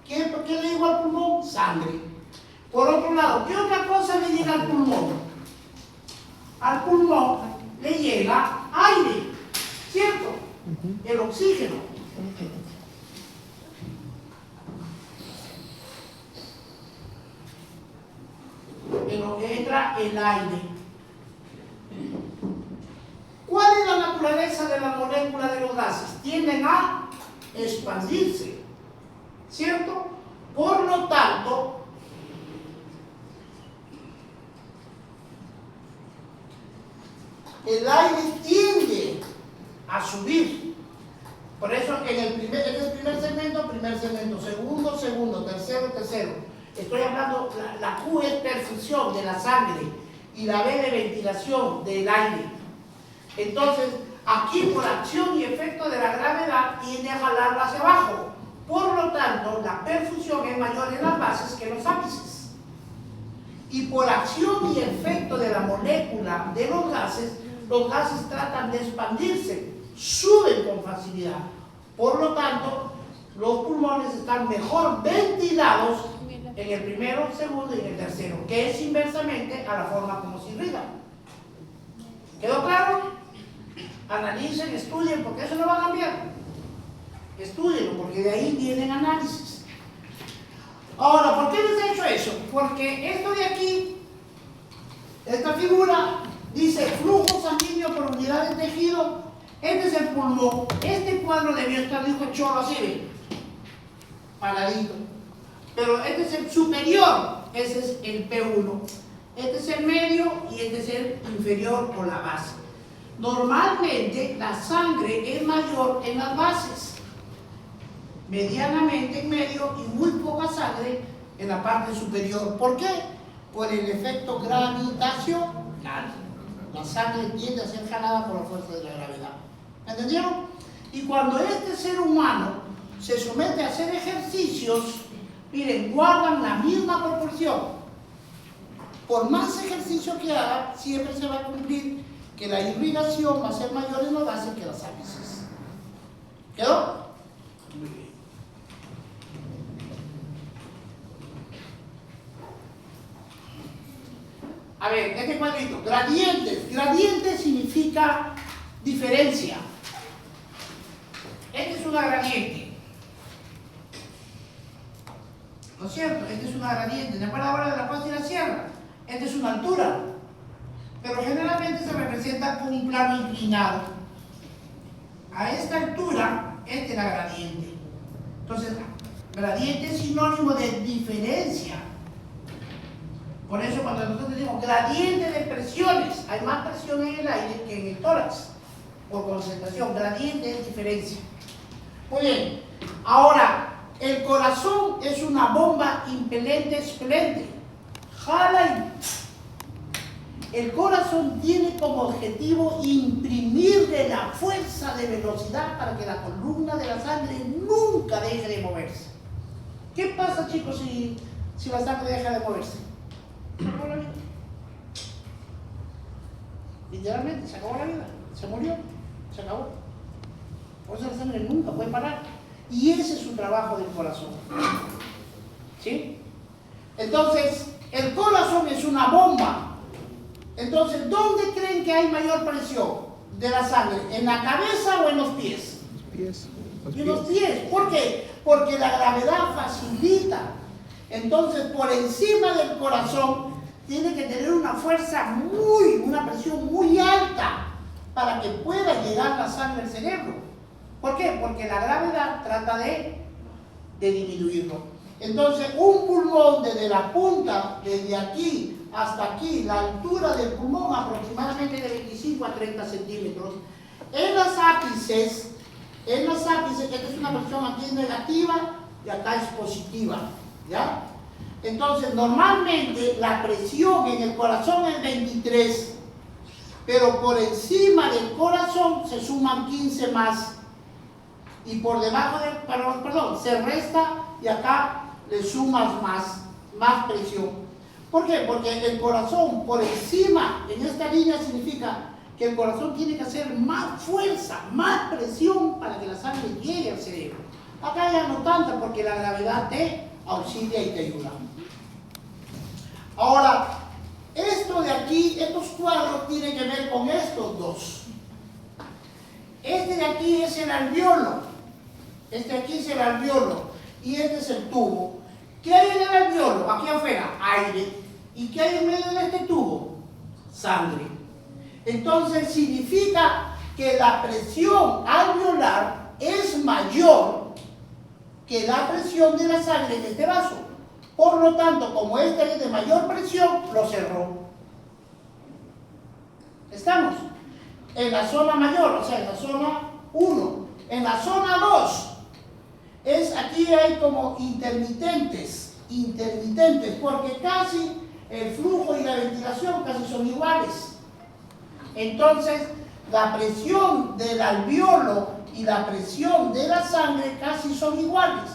¿Qué le digo al pulmón? Sangre. Por otro lado, ¿qué otra cosa le llega al pulmón? Al pulmón le llega aire, ¿cierto? El oxígeno. En lo que entra el aire. ¿Cuál es la naturaleza de la molécula de los gases? Tienden a expandirse, ¿cierto? Por lo tanto, el aire tiende a subir. Por eso en el primer segmento, segundo, tercero. Estoy hablando, la Q es perfusión de la sangre y la B de ventilación del aire. Entonces, aquí por acción y efecto de la gravedad tiende a jalarlo hacia abajo. Por lo tanto, la perfusión es mayor en las bases que en los ápices. Y por acción y efecto de la molécula de los gases tratan de expandirse, suben con facilidad. Por lo tanto, los pulmones están mejor ventilados en el primero, segundo y en el tercero, que es inversamente a la forma como se irriga. ¿Quedó claro? Analicen, estudien, porque eso no va a cambiar. Estudienlo, porque de ahí vienen Esta figura dice flujo sanguíneo por unidad de tejido. Este es el pulmón. Este cuadro debió estar dijo cholo así, ¿ve? Paradito. Pero este es el superior, ese es el P1. Este es el medio y este es el inferior o la base. Normalmente la sangre es mayor en las bases, medianamente en medio y muy poca sangre en la parte superior. ¿Por qué? Por el efecto gravitacional. La sangre tiende a ser jalada por la fuerza de la gravedad. ¿Me entendieron? Y cuando este ser humano se somete a hacer ejercicios, miren, guardan la misma proporción. Por más ejercicio que haga, siempre se va a cumplir que la irrigación va a ser mayor en la base que las ápices. ¿Quedó? Muy bien. A ver, este cuadrito, gradientes. Gradiente significa diferencia. Este es una gradiente. ¿No es cierto? Este es una gradiente. ¿Se acuerdan ahora de la costa y la sierra? Esta es una altura. Pero generalmente se representa con un plano inclinado. A esta altura, esta es la gradiente. Entonces, gradiente es sinónimo de diferencia. Por eso cuando nosotros decimos gradiente de presiones, hay más presión en el aire que en el tórax, por concentración. Gradiente es diferencia. Muy bien. Ahora, el corazón es una bomba impelente, expelente. Jala y... El corazón tiene como objetivo imprimirle la fuerza de velocidad para que la columna de la sangre nunca deje de moverse. ¿Qué pasa, chicos, si la sangre deja de moverse? Se acabó la vida. Literalmente, se acabó la vida. Se murió. Se acabó. Por eso la sangre nunca puede parar. Y ese es su trabajo del corazón. ¿Sí? Entonces, el corazón es una bomba. Entonces, ¿dónde creen que hay mayor presión de la sangre? ¿En la cabeza o en los pies? En los pies. ¿Por qué? Porque la gravedad facilita. Entonces, por encima del corazón, tiene que tener una fuerza una presión muy alta para que pueda llegar la sangre al cerebro. ¿Por qué? Porque la gravedad trata de disminuirlo. Entonces, un pulmón desde la punta, desde aquí hasta aquí, la altura del pulmón aproximadamente de 25 a 30 centímetros. En las ápices, esta es una presión aquí es negativa y acá es positiva. ¿Ya? Entonces, normalmente la presión en el corazón es 23, pero por encima del corazón se suman 15 más. Y por debajo del, perdón, se resta y acá le sumas más presión. ¿Por qué? Porque el corazón por encima, en esta línea significa que el corazón tiene que hacer más fuerza, más presión para que la sangre llegue al cerebro. Acá ya no tanta porque la gravedad te auxilia y te ayuda. Ahora, esto de aquí, estos cuadros tienen que ver con estos dos. Este de aquí es el alveolo. Este de aquí es el alveolo. Y este es el tubo. ¿Qué hay en el alveolo? Aquí afuera, aire. ¿Y qué hay en medio de este tubo? Sangre. Entonces significa que la presión alveolar es mayor que la presión de la sangre en este vaso. Por lo tanto, como este es de mayor presión, lo cerró. Estamos en la zona mayor, o sea, en la zona 1. En la zona 2, aquí hay como intermitentes, porque casi el flujo y la ventilación casi son iguales. Entonces, la presión del alveolo y la presión de la sangre casi son iguales.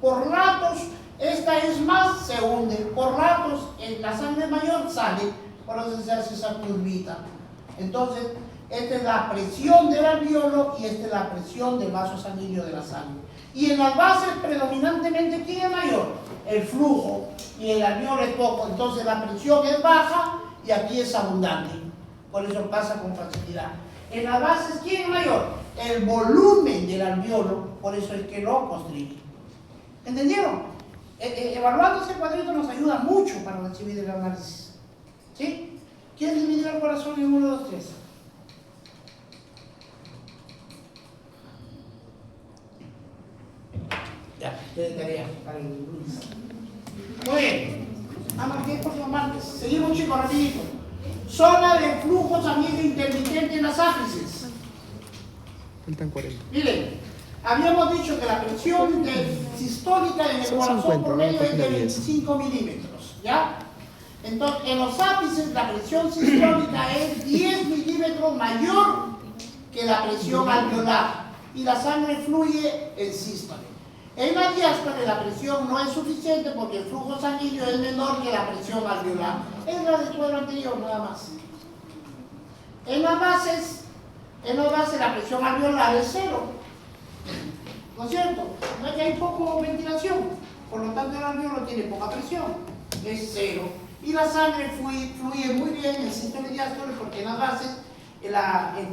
Por ratos, esta es más, se hunde. Por ratos, la sangre mayor sale, por eso se hace esa curvita. Entonces, esta es la presión del alveolo y esta es la presión del vaso sanguíneo de la sangre. Y en las bases, predominantemente, ¿quién es mayor? El flujo, y el alveolo es poco. Entonces, la presión es baja y aquí es abundante. Por eso pasa con facilidad. En las bases, ¿quién es mayor? El volumen del alveolo, por eso es que lo constriñe. ¿Entendieron? Evaluando ese cuadrito nos ayuda mucho para recibir el análisis. ¿Sí? ¿Quién dividió el corazón en 1, 2, 3? Ya, de tarea para el lunes. Muy bien. Marqué por los martes. Seguimos, chicos, rapidito. Zona de flujo sanguíneo intermitente en las áfices. Faltan 40. Miren, habíamos dicho que la presión sistólica en el Son corazón 50, promedio es de página 10. 25 milímetros, ¿ya? Entonces, en los ápices la presión sistólica es 10 milímetros mayor que la presión alveolar y la sangre fluye en sístole. En la diástole la presión no es suficiente porque el flujo sanguíneo es menor que la presión alveolar. Es la del cuadro anterior, nada más. En las bases la presión alveolar es 0. ¿No es cierto? No es que hay poco ventilación, por lo tanto el alveolo tiene poca presión, es 0. Y la sangre fluye muy bien en sístole y diástole porque en las bases el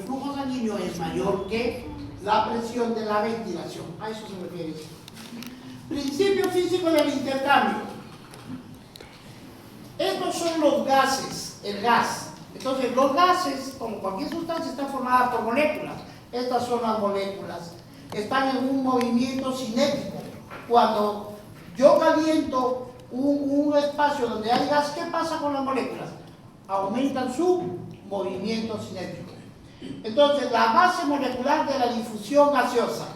flujo sanguíneo es mayor que la presión de la ventilación. A eso se refiere esto. Principio físico del intercambio. Estos son los gases, el gas. Entonces, los gases, como cualquier sustancia, están formadas por moléculas. Estas son las moléculas. Están en un movimiento cinético. Cuando yo caliento un espacio donde hay gas, ¿qué pasa con las moléculas? Aumentan su movimiento cinético. Entonces, la base molecular de la difusión gaseosa.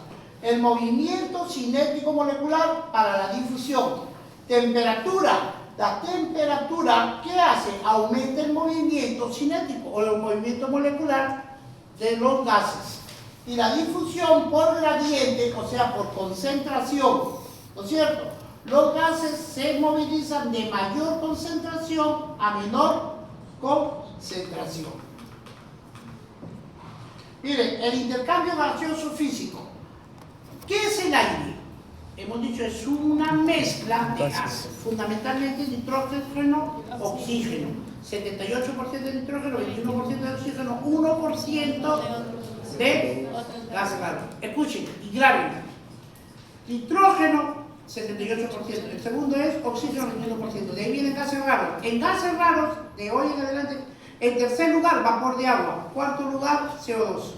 El movimiento cinético molecular para la difusión. Temperatura. La temperatura, ¿qué hace? Aumenta el movimiento cinético o el movimiento molecular de los gases. Y la difusión por gradiente, o sea, por concentración, ¿no es cierto? Los gases se movilizan de mayor concentración a menor concentración. Miren, el intercambio gaseoso físico. ¿Qué es el aire? Hemos dicho, es una mezcla de gases, fundamentalmente nitrógeno, oxígeno. 78% de nitrógeno, 21% de oxígeno, 1% de gas raro. Escuchen y graben. Nitrógeno, 78%. El segundo es oxígeno, 21%. De ahí vienen gases raros. En gases raros, de hoy en adelante, en tercer lugar, vapor de agua. Cuarto lugar, CO2.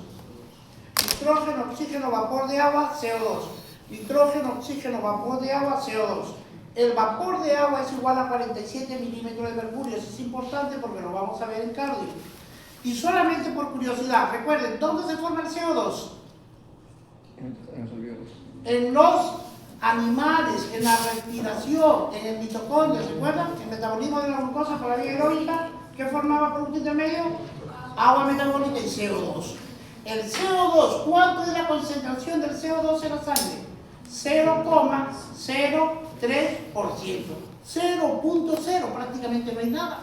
Nitrógeno, oxígeno, vapor de agua, CO2. Nitrógeno, oxígeno, vapor de agua, CO2. El vapor de agua es igual a 47 milímetros de mercurio. Eso es importante porque lo vamos a ver en cardio. Y solamente por curiosidad, recuerden, ¿dónde se forma el CO2? En los animales, en la respiración, en el mitocondrio, ¿se acuerdan? El metabolismo de la glucosa por la vía aeróbica, ¿qué formaba producto intermedio? Agua metabólica y CO2. El CO2, ¿cuánto es la concentración del CO2 en la sangre? 0,03%. 0.0, prácticamente no hay nada.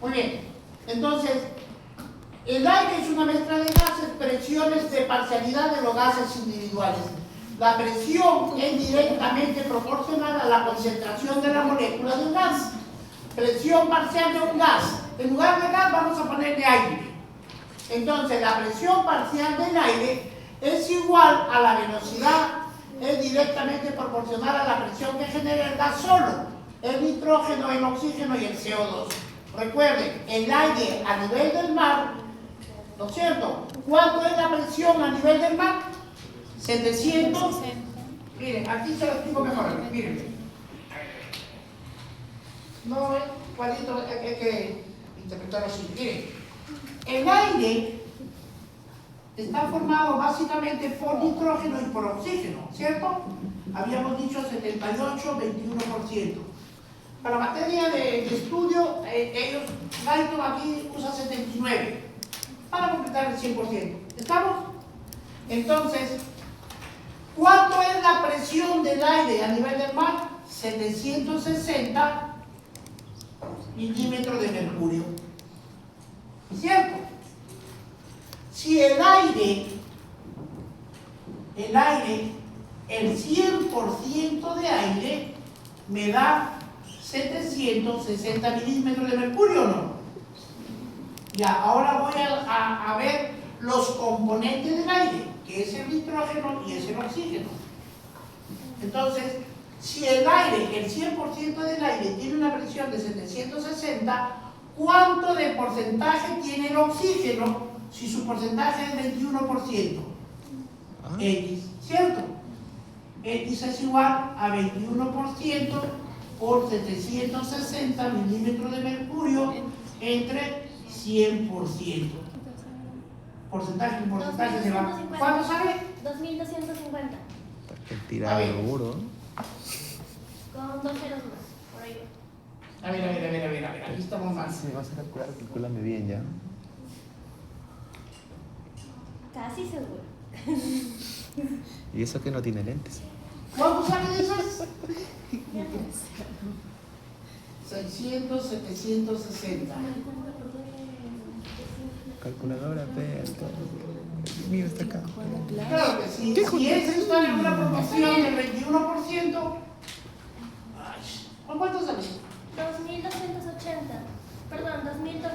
Muy bien, entonces, el aire es una mezcla de gases, presiones de parcialidad de los gases individuales. La presión es directamente proporcional a la concentración de la molécula del gas. Presión parcial de un gas. En lugar de gas vamos a ponerle aire. Entonces, la presión parcial del aire es igual a la velocidad, es directamente proporcional a la presión que genera el gas solo, el nitrógeno, el oxígeno y el CO2. Recuerden, el aire a nivel del mar, ¿no es cierto? ¿Cuánto es la presión a nivel del mar? 700. Miren, aquí se lo explico mejor. Miren. No, cuadrito, hay que interpretarlo así. Miren. El aire está formado básicamente por nitrógeno y por oxígeno, ¿cierto? Habíamos dicho 78, 21%. Para la materia de estudio, ellos, Lighton aquí usa 79, para completar el 100%. ¿Estamos? Entonces, ¿cuánto es la presión del aire a nivel del mar? 760 milímetros de mercurio. ¿Cierto? Si el aire, el 100% de aire me da 760 milímetros de mercurio, ¿o no? Ya, ahora voy a ver los componentes del aire, que es el nitrógeno y es el oxígeno. Entonces, Si el aire, el 100% del aire tiene una presión de 760, ¿cuánto de porcentaje tiene el oxígeno si su porcentaje es 21%? X, ¿cierto? X es igual a 21% por 760 milímetros de mercurio entre 100%. Porcentaje se va. ¿Cuánto sale? 2250. Que tirado duro. Con 2 ceros más. Por ahí va. A ver, aquí estamos mal. Si me vas a calcular, calcúlame bien ya. Casi seguro. Y eso que no tiene lentes. ¿Cuánto sale de esas? 600, 760. Calculadora, mira, está acá. Claro que sí. Si es está en una proporción del 21%, ¿con cuánto sale? 2280. Perdón, 2200.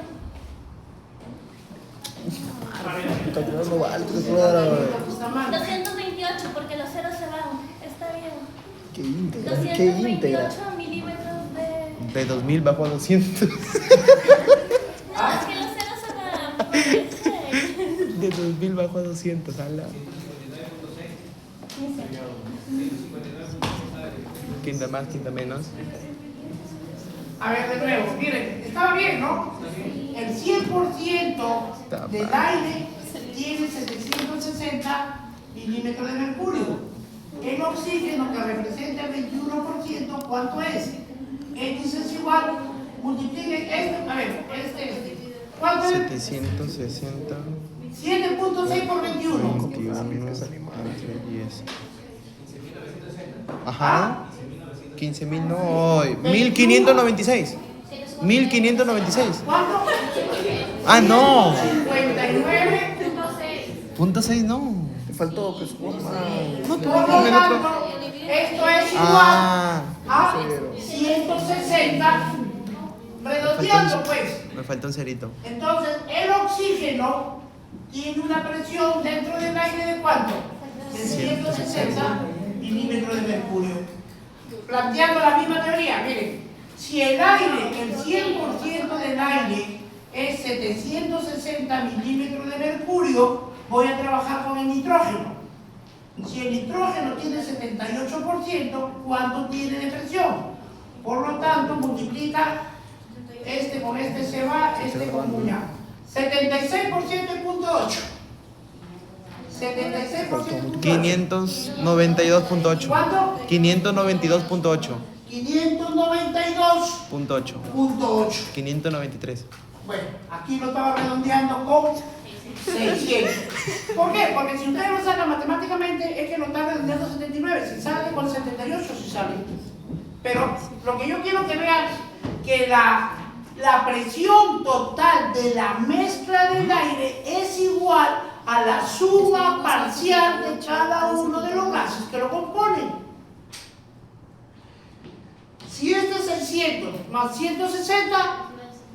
Calculadora no vale, calculadora. Está mal. 228 porque los ceros se van. Está bien. Qué íntegra, qué íntegra. 228 milímetros de. De 2000 bajo a 200. No, es que los ceros se van. Pues, De 2000 bajo a 200, ala. Quinta más, quinta menos. A ver, de nuevo, miren, estaba bien, ¿no? El 100% del aire tiene 760 milímetros de mercurio. El oxígeno, que representa el 21%, ¿cuánto es? X es igual, multipliquen este, a ver, ¿cuánto es? 760. 7.6 por 21. 21 entre 10. Ajá. 15.000 no hoy. 1596. 1596. ¿Cuánto? Ah, no. 59.6. Punto 6 no. Me faltó, pues. Por lo tanto, esto es igual a 160, redondeando pues. Me falta un cerito. Entonces, el oxígeno tiene una presión dentro del aire de ¿cuánto? De 160 milímetros de mercurio. Planteando la misma teoría, miren, si el aire, el 100% del aire es 760 milímetros de mercurio, voy a trabajar con el nitrógeno. Si el nitrógeno tiene 78%, ¿cuánto tiene de presión? Por lo tanto, multiplica este con este se va, este con cuñado. 76% y punto 8. 76%. 592.8. ¿Cuánto? 592.8. 592.8. Punto 8. 593. Bueno, aquí lo estaba redondeando con 600. ¿Por qué? Porque si ustedes lo sacan matemáticamente es que lo está redondeando a 79. Si sale con 78, si sale. Pero lo que yo quiero que vean que la presión total de la mezcla del aire es igual a la suma parcial de cada uno de los gases que lo componen. Si este es 600 más 160,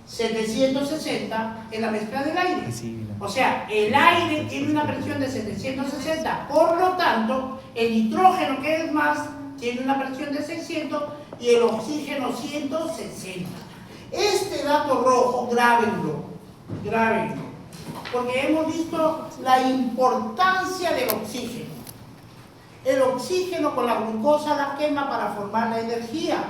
760 es la mezcla del aire. O sea, el aire tiene una presión de 760, por lo tanto, el nitrógeno, que es más, tiene una presión de 600 y el oxígeno 160. Este dato rojo, grábenlo, porque hemos visto la importancia del oxígeno. El oxígeno con la glucosa la quema para formar la energía.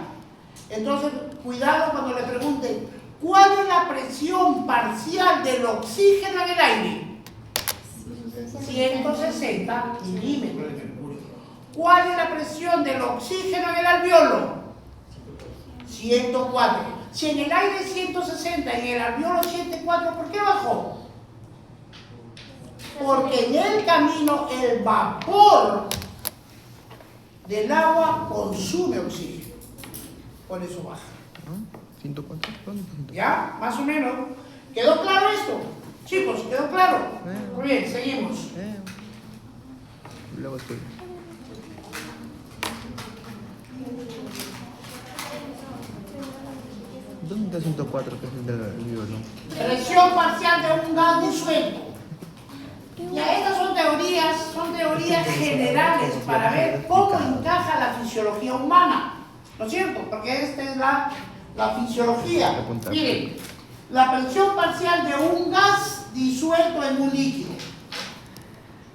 Entonces, cuidado cuando le pregunten, ¿cuál es la presión parcial del oxígeno en el aire? 160 milímetros de mercurio. ¿Cuál es la presión del oxígeno en el alveolo? 104. Si en el aire es 160 y en el alveolo 104, ¿por qué bajó? Porque en el camino el vapor del agua consume oxígeno. Por eso baja. 104. ¿Ya? Más o menos. ¿Quedó claro esto? Chicos, ¿quedó claro? Muy bien, seguimos. Luego estoy. ¿Dónde está 104 que es el del libro? Presión parcial de un gas disuelto. Ya estas son teorías. son teorías generales para ver cómo encaja la fisiología humana, ¿no es cierto? Porque esta es la fisiología. Miren, la presión parcial de un gas disuelto en un líquido.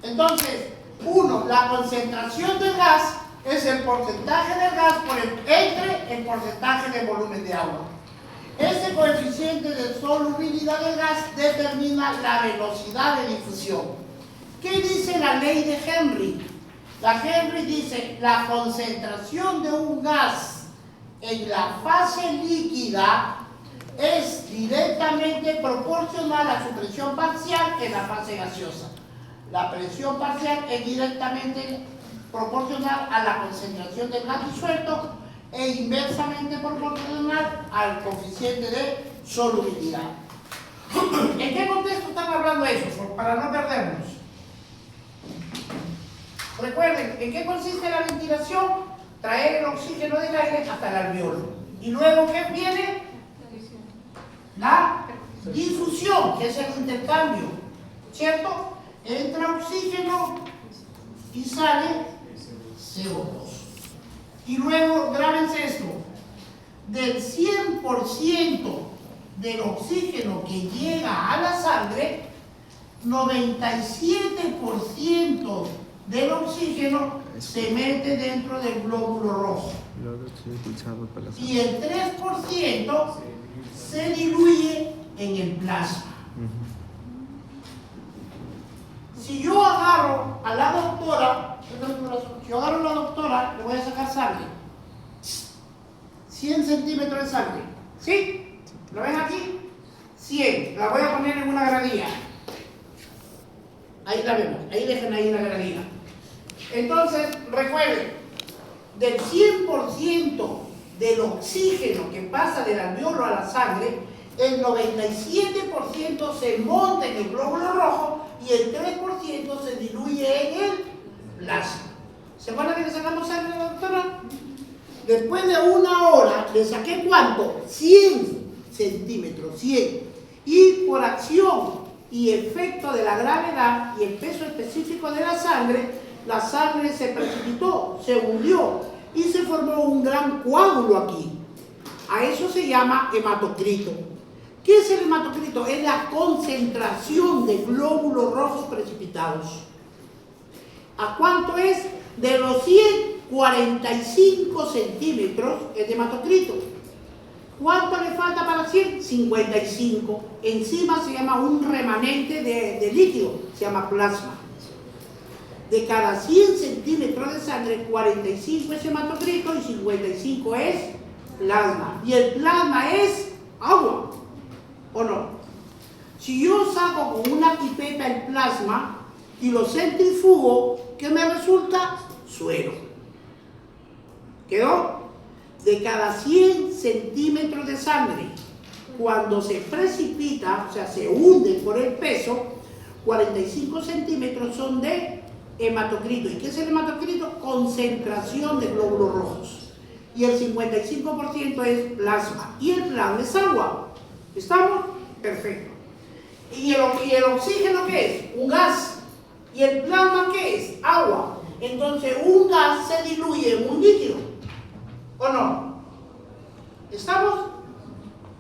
Entonces, la concentración del gas es el porcentaje del gas entre el porcentaje de volumen de agua. Este coeficiente de solubilidad del gas determina la velocidad de difusión. ¿Qué dice la ley de Henry? La Henry dice la concentración de un gas en la fase líquida es directamente proporcional a su presión parcial en la fase gaseosa. La presión parcial es directamente proporcional a la concentración del gas disuelto e inversamente proporcional al coeficiente de solubilidad. ¿En qué contexto están hablando eso? Para no perdernos. Recuerden, ¿en qué consiste la ventilación? Traer el oxígeno del aire hasta el alveolo. Y luego, ¿qué viene? La difusión, que es el intercambio, ¿cierto? Entra oxígeno y sale CO2. Y luego, grábense esto, del 100% del oxígeno que llega a la sangre, 97% del oxígeno se mete dentro del glóbulo rojo. Y el 3% se diluye en el plasma. Si yo agarro a la doctora, le voy a sacar sangre. 100 centímetros de sangre. ¿Sí? ¿Lo ven aquí? 100. La voy a poner en una gradilla. Ahí la vemos. Ahí dejen ahí la gradilla. Entonces, recuerden, del 100% del oxígeno que pasa del alveolo a la sangre, el 97% se monta en el glóbulo rojo y el 3% se diluye en el plasma. ¿Se acuerdan que le sacamos sangre a la doctora? Después de una hora, ¿le saqué cuánto? 100 centímetros, 100. Y por acción y efecto de la gravedad y el peso específico de la sangre se precipitó, se hundió y se formó un gran coágulo aquí. A eso se llama hematocrito. ¿Qué es el hematocrito? Es la concentración de glóbulos rojos precipitados. ¿A cuánto es? De los 145 centímetros es de hematocrito. ¿Cuánto le falta para 100? 55. Encima se llama un remanente de líquido, se llama plasma. De cada 100 centímetros de sangre, 45 es hematocrito y 55 es plasma. Y el plasma es agua, ¿o no? Si yo saco con una pipeta el plasma y lo centrifugo, ¿qué me resulta? Suero. ¿Quedó? De cada 100 centímetros de sangre, cuando se precipita, o sea, se hunde por el peso, 45 centímetros son de hematocrito. ¿Y qué es el hematocrito? Concentración de glóbulos rojos. Y el 55% es plasma. Y el plasma es agua. ¿Estamos? Perfecto. ¿Y el oxígeno qué es? Un gas. ¿Y el plasma qué es? Agua. Entonces un gas se diluye en un líquido, ¿o no? ¿Estamos?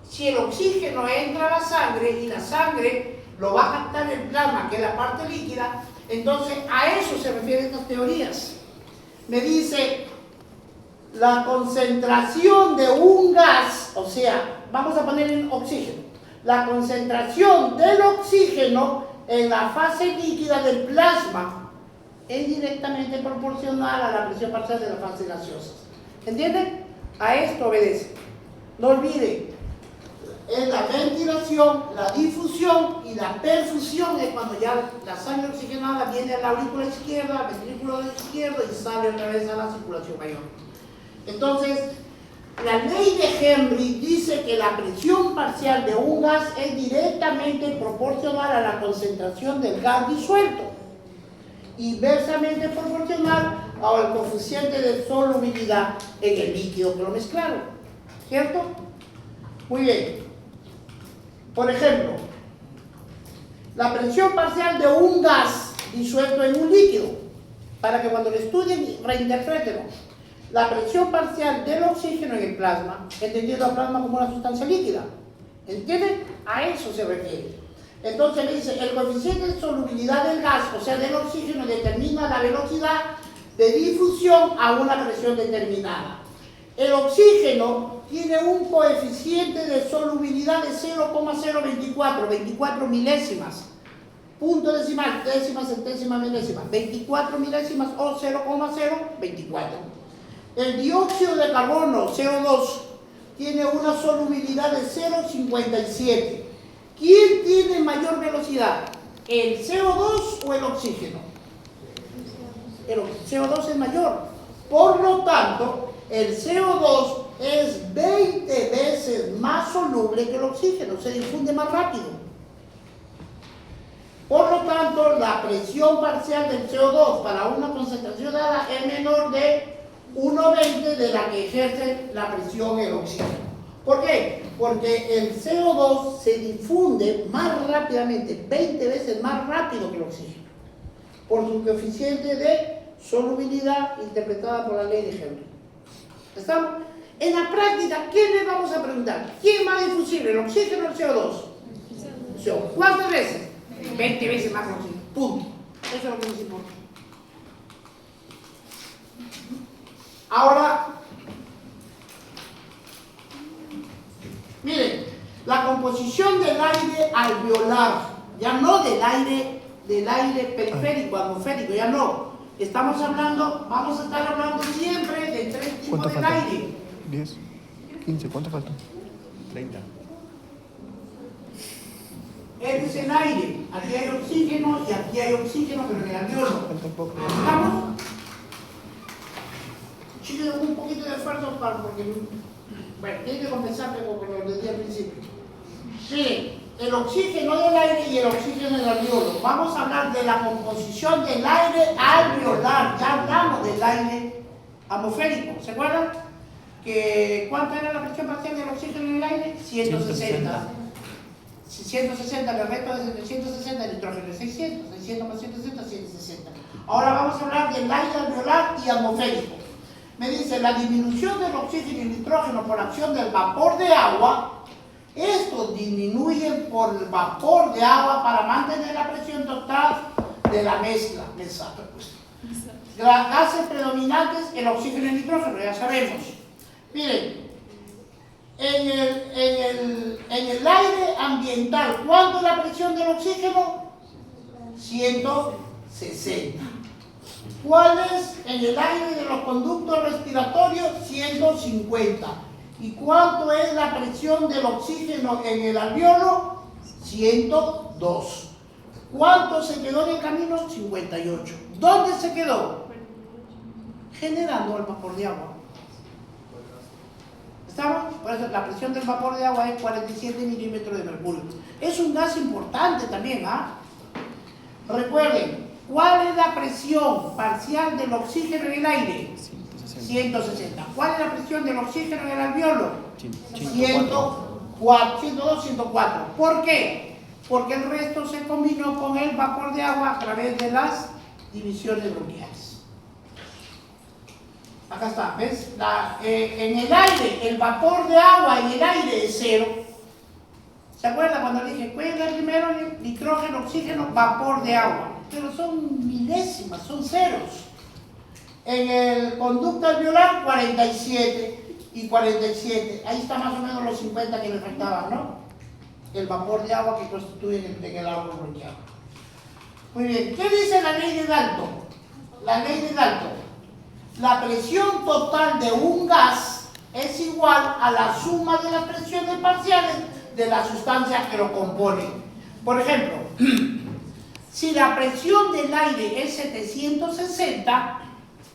Si el oxígeno entra a la sangre y la sangre lo va a captar el plasma, que es la parte líquida, entonces a eso se refieren estas teorías. Me dice la concentración de un gas, o sea, vamos a poner en oxígeno, la concentración del oxígeno en la fase líquida del plasma es directamente proporcional a la presión parcial de la fase gaseosa. ¿Entienden? A esto obedece. No olviden, es la ventilación, la difusión y la perfusión es cuando ya la sangre oxigenada viene a la aurícula izquierda, al ventrículo izquierdo y sale otra vez a la circulación mayor. Entonces, la ley de Henry dice que la presión parcial de un gas es directamente proporcional a la concentración del gas disuelto, inversamente proporcional al coeficiente de solubilidad en el líquido que lo mezclaron, ¿cierto? Muy bien. Por ejemplo, la presión parcial de un gas disuelto en un líquido, para que cuando lo estudien reinterpretenlo. La presión parcial del oxígeno en el plasma, entendiendo el plasma como una sustancia líquida. ¿Entienden? A eso se refiere. Entonces me dice, el coeficiente de solubilidad del gas, o sea, del oxígeno, determina la velocidad de difusión a una presión determinada. El oxígeno tiene un coeficiente de solubilidad de 0,024, 24 milésimas. Punto decimal, décima, centésima, milésima, 24 milésimas o 0,024. El dióxido de carbono, CO2, tiene una solubilidad de 0,57. ¿Quién tiene mayor velocidad? ¿El CO2 o el oxígeno? El CO2 es mayor. Por lo tanto, el CO2 es 20 veces más soluble que el oxígeno, se difunde más rápido. Por lo tanto, la presión parcial del CO2 para una concentración dada es menor de 1,20 de la que ejerce la presión en el oxígeno. ¿Por qué? Porque el CO2 se difunde más rápidamente, 20 veces más rápido que el oxígeno, por su coeficiente de solubilidad interpretada por la ley de Henry. ¿Estamos? En la práctica, ¿qué le vamos a preguntar? ¿Quién es más difusible, el oxígeno o el CO2? El CO2. ¿Cuántas veces? 20 veces más que el oxígeno. Punto. Eso es lo que nos importa. Ahora, miren, la composición del aire alveolar, ya no del aire periférico, atmosférico, ya no. Estamos hablando, vamos a estar hablando siempre de tres tipos ¿Cuánto de falta? aire. 10, 15, ¿cuánto falta? 30. Este es el aire, aquí hay oxígeno y aquí hay oxígeno, pero en el alveolo. Falta un poco. ¿Estamos? Chile, un poquito de esfuerzo porque, bueno, tiene que compensar como lo decía al principio. Miren, el oxígeno del aire y el oxígeno del alveolo. Vamos a hablar de la composición del aire alveolar. Ya hablamos del aire atmosférico. ¿Se acuerdan? ¿Cuánta era la presión parcial del oxígeno en el aire? 160. 160, el resto es de 160, el nitrógeno es 600. 600 más 160, 160. Ahora vamos a hablar del aire alveolar y atmosférico. Me dice, la disminución del oxígeno y nitrógeno por acción del vapor de agua. Estos disminuyen por el vapor de agua para mantener la presión total de la mezcla. Exacto, pues. Las gases predominantes, el oxígeno y el nitrógeno, ya sabemos. Miren, en el aire ambiental, ¿cuánto es la presión del oxígeno? 160. ¿Cuál es en el aire de los conductos respiratorios? 150. ¿Y cuánto es la presión del oxígeno en el alveolo? 102. ¿Cuánto se quedó en el camino? 58. ¿Dónde se quedó? Generando el vapor de agua. ¿Estamos? Por eso la presión del vapor de agua es 47 milímetros de mercurio. Es un gas importante también, ¿ah? Recuerden, ¿cuál es la presión parcial del oxígeno en el aire? 160. ¿Cuál es la presión del oxígeno en el alveolo? 102, 104. ¿Por qué? Porque el resto se combinó con el vapor de agua a través de las divisiones bronquiales. Acá está, ¿ves? En el aire, el vapor de agua en el aire es 0. ¿Se acuerdan cuando dije, cuál es el primero? Nitrógeno, oxígeno, vapor de agua. Pero son milésimas, son ceros. En el conducto alveolar, 47 y 47. Ahí está más o menos los 50 que le faltaban, ¿no? El vapor de agua que constituye en el agua bronquial. Muy bien, ¿qué dice la ley de Dalton? La ley de Dalton. La presión total de un gas es igual a la suma de las presiones parciales de las sustancias que lo componen. Por ejemplo, si la presión del aire es 760,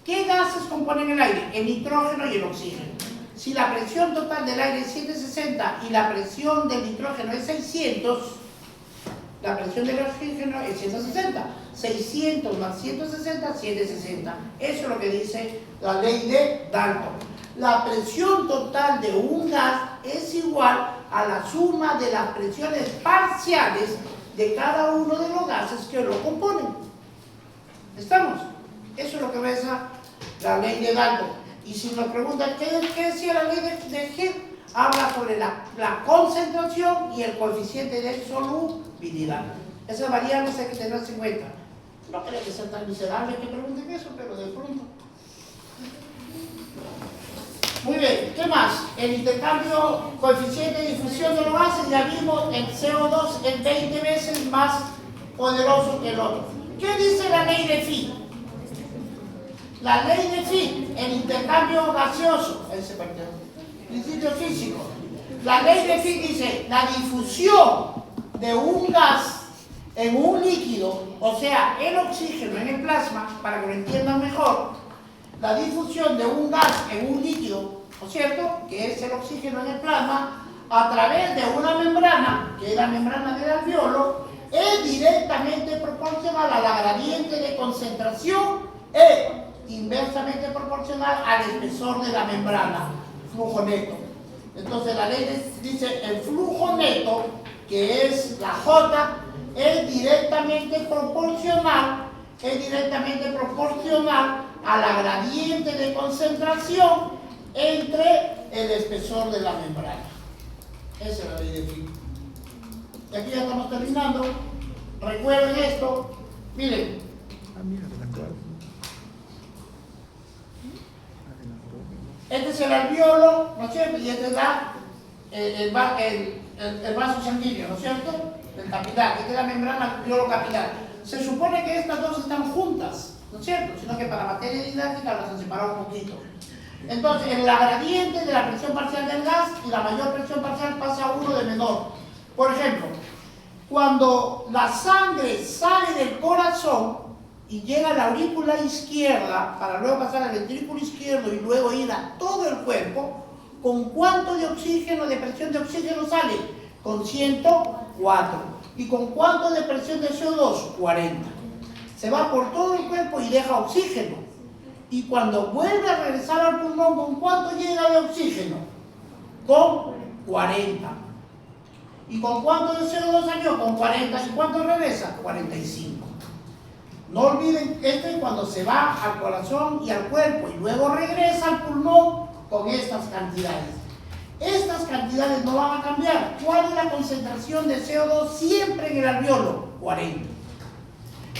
¿qué gases componen el aire? El nitrógeno y el oxígeno. Si la presión total del aire es 760 y la presión del nitrógeno es 600, la presión del oxígeno es 160. 600 más 160, 760. Eso es lo que dice la ley de Dalton. La presión total de un gas es igual a la suma de las presiones parciales de cada uno de los gases que lo componen. ¿Estamos? Eso es lo que reza la ley de Dalton. Y si nos preguntan qué decía la ley de Hill, habla sobre la concentración y el coeficiente de solubilidad. Esas variables hay que tenerlas en cuenta. No creo que sean tan miserables que pregunten eso, pero de pronto. Muy bien, ¿qué más? El intercambio, coeficiente de difusión de los gases, ya vimos, el CO2 es 20 veces más poderoso que el otro. ¿Qué dice la ley de Fick? La ley de Fick, el intercambio gaseoso, ese principio físico. La ley de Fick dice, la difusión de un gas en un líquido, o sea, el oxígeno en el plasma, para que lo entiendan mejor, la difusión de un gas en un líquido, ¿no es cierto?, que es el oxígeno en el plasma, a través de una membrana, que es la membrana del alveolo, es directamente proporcional a la gradiente de concentración e inversamente proporcional al espesor de la membrana, flujo neto. Entonces la ley dice el flujo neto, que es la J, es directamente proporcional a la gradiente de concentración entre el espesor de la membrana. Esa es la ley de Fick. Y aquí ya estamos terminando. Recuerden esto. Miren. Este es el alveolo, ¿no es cierto? Y este es el vaso sanguíneo, ¿no es cierto? El capilar, esta es la membrana alveolo capilar. Se supone que estas dos están juntas, ¿no es cierto? Sino que para materia didáctica las han separado un poquito. Entonces, en la gradiente de la presión parcial del gas y la mayor presión parcial pasa a uno de menor. Por ejemplo, cuando la sangre sale del corazón y llega a la aurícula izquierda, para luego pasar al ventrículo izquierdo y luego ir a todo el cuerpo, ¿con cuánto de oxígeno, de presión de oxígeno sale? Con 104. ¿Y con cuánto de presión de CO2? 40. Se va por todo el cuerpo y deja oxígeno. Y cuando vuelve a regresar al pulmón, ¿con cuánto llega de oxígeno? Con 40. ¿Y con cuánto de CO2 salió? Con 40. ¿Y cuánto regresa? 45. No olviden, esto es cuando se va al corazón y al cuerpo y luego regresa al pulmón con estas cantidades. Estas cantidades no van a cambiar. ¿Cuál es la concentración de CO2 siempre en el alveolo? 40.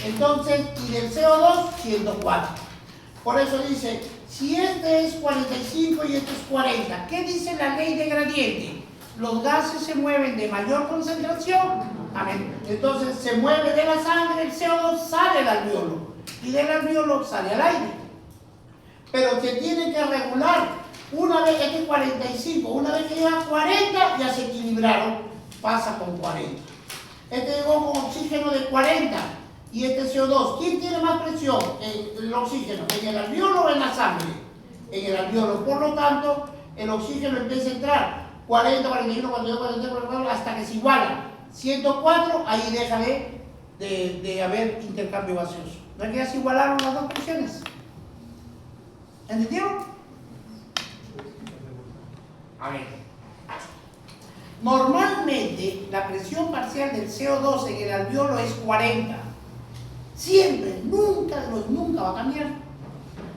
Entonces, y del CO2, 104. Por eso dice, si este es 45 y este es 40, ¿qué dice la ley de gradiente? Los gases se mueven de mayor concentración. Amén. Entonces se mueve de la sangre, el CO2 sale al alveolo y del alveolo sale al aire. Pero se tiene que regular. Una vez que es 45, una vez que llega a 40 ya se equilibraron, pasa con 40. Este llegó con oxígeno de 40 y este CO2. ¿Quién tiene más presión? El oxígeno, ¿en el alveolo o en la sangre? En el alveolo. Por lo tanto, el oxígeno empieza a entrar 40, 41, 42, 43, 44, hasta que se iguala. 104, ahí deja de haber intercambio gaseoso. ¿No es que ya se igualaron las dos presiones? ¿Entendieron? A ver. Normalmente la presión parcial del CO2 en el alveolo es 40. Siempre, nunca va a cambiar.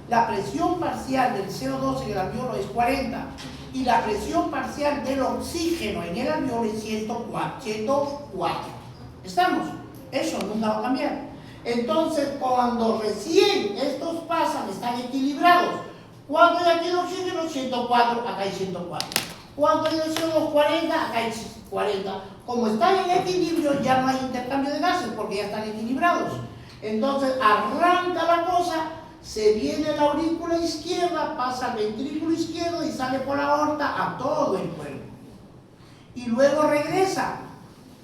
La presión parcial del CO2 en el alveolo es 40 y la presión parcial del oxígeno en el alveolo es 104. ¿Estamos? Eso nunca va a cambiar. Entonces, cuando recién estos pasan, están equilibrados. ¿Cuánto hay aquí de oxígeno? 104, acá hay 104. ¿Cuánto hay de CO2? 40, acá hay 40. Como están en equilibrio, ya no hay intercambio de gases porque ya están equilibrados. Entonces, arranca la cosa, se viene la aurícula izquierda, pasa al ventrículo izquierdo y sale por la aorta a todo el cuerpo. Y luego regresa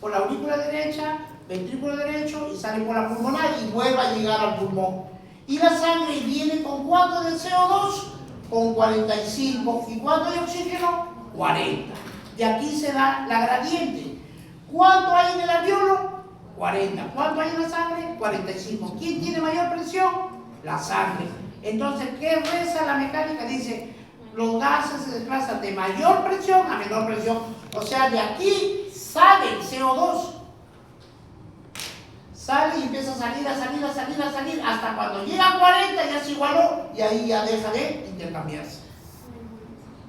por la aurícula derecha, ventrículo derecho y sale por la pulmonar y vuelve a llegar al pulmón. Y la sangre viene con ¿cuánto de CO2? Con 45. ¿Y cuánto de oxígeno? 40. De aquí se da la gradiente. ¿Cuánto hay en el alveolo? 40. ¿Cuánto hay en la sangre? 45. ¿Quién tiene mayor presión? La sangre. Entonces, ¿qué reza la mecánica? Dice, los gases se desplazan de mayor presión a menor presión. O sea, de aquí sale el CO2. Sale y empieza a salir, hasta cuando llega a 40 ya se igualó y ahí ya deja de intercambiarse.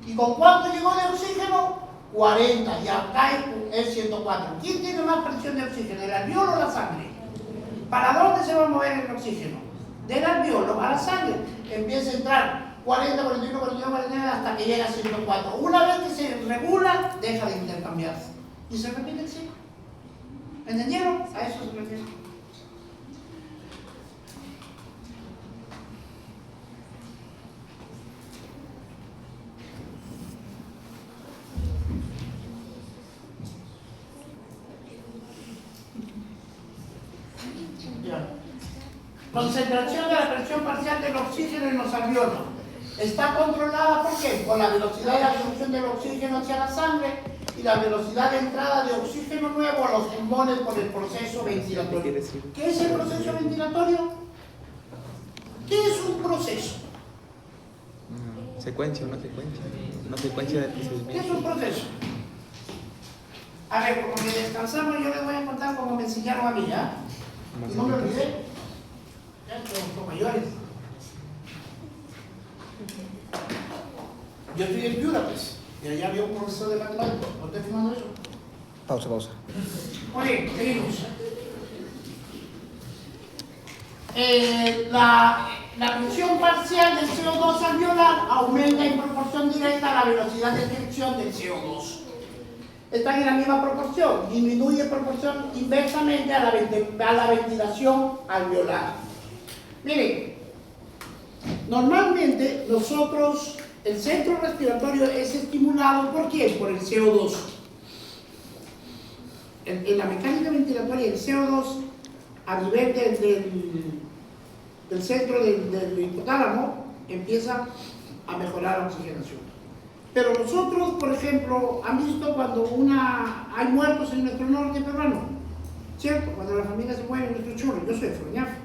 ¿Y con cuánto llegó de oxígeno? 40, y acá es 104. ¿Quién tiene más presión de oxígeno, el alveolo o la sangre? ¿Para dónde se va a mover el oxígeno? Del alveolo a la sangre. Empieza a entrar 40, 41, 42, 49 hasta que llega a 104. Una vez que se regula, deja de intercambiarse. Y se repite el ciclo. ¿Entendieron? A eso se refiere. Concentración de la presión parcial del oxígeno en los alveolos. Está controlada ¿por qué? Por la velocidad de absorción del oxígeno hacia la sangre y la velocidad de entrada de oxígeno nuevo a los pulmones por el proceso ventilatorio. ¿Qué es el proceso ventilatorio? ¿Qué es un proceso? Una secuencia de procedimientos. ¿Qué es un proceso? A ver, como que descansamos, yo les voy a contar cómo me enseñaron a mí, ¿ya? Y no me olvidé. Ya, los mayores. Yo estoy en Piura, pues, y allá había un profesor de matemáticas. ¿No estoy filmando eso? Pausa. Muy bien, seguimos. La presión parcial del CO2 alveolar aumenta en proporción directa a la velocidad de eyección del CO2. Están en la misma proporción, disminuye en proporción inversamente a la ventilación alveolar. Miren, normalmente nosotros, el centro respiratorio es estimulado ¿por quién? Por el CO2. En la mecánica ventilatoria, el CO2 a nivel del centro del hipotálamo empieza a mejorar la oxigenación. Pero nosotros, por ejemplo, han visto cuando hay muertos en nuestro norte peruano, ¿cierto? Cuando la familia se muere en nuestro chorro, yo soy de Froñafe.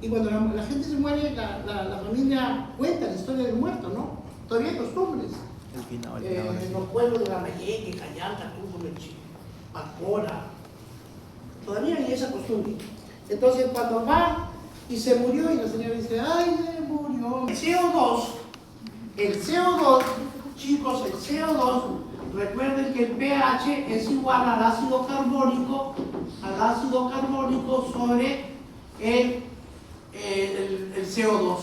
Y cuando la gente se muere, la familia cuenta la historia del muerto, ¿no? Todavía hay costumbres. En los pueblos de la Mayeque, Callanca, Túmulo, Macora, todavía hay esa costumbre. Entonces, cuando va y se murió, y la señora dice, ¡ay, se murió! El CO2, chicos, el CO2, recuerden que el pH es igual al ácido carbónico sobre el CO2.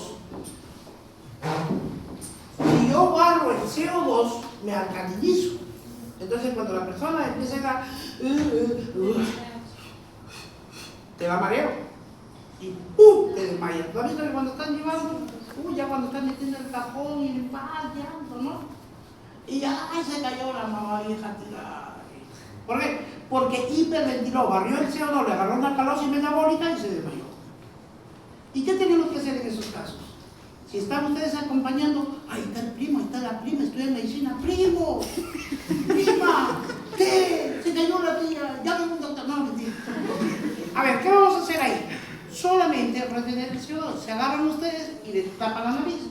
Si yo barro el CO2, me alcalinizo. Entonces, cuando la persona empieza a te da mareo y ¡pum! Te desmayas. ¿Tú has visto que cuando están llevando, ya cuando están metiendo el cajón y el llanto, ¿no? Y ya se cayó la mamá vieja tirada. ¿Por qué? Porque hiperventiló, barrió el CO2, le agarró una calosis metabólica y se desmayó. ¿Y qué tenemos que hacer en esos casos? Si están ustedes acompañando, ahí está el primo, ahí está la prima, estudia en medicina, primo, prima, ¿qué? Se cayó la tía, ya vengo un doctor, no, mentira. A ver, ¿qué vamos a hacer ahí? Solamente retener el CO2, se agarran ustedes y le tapan la nariz.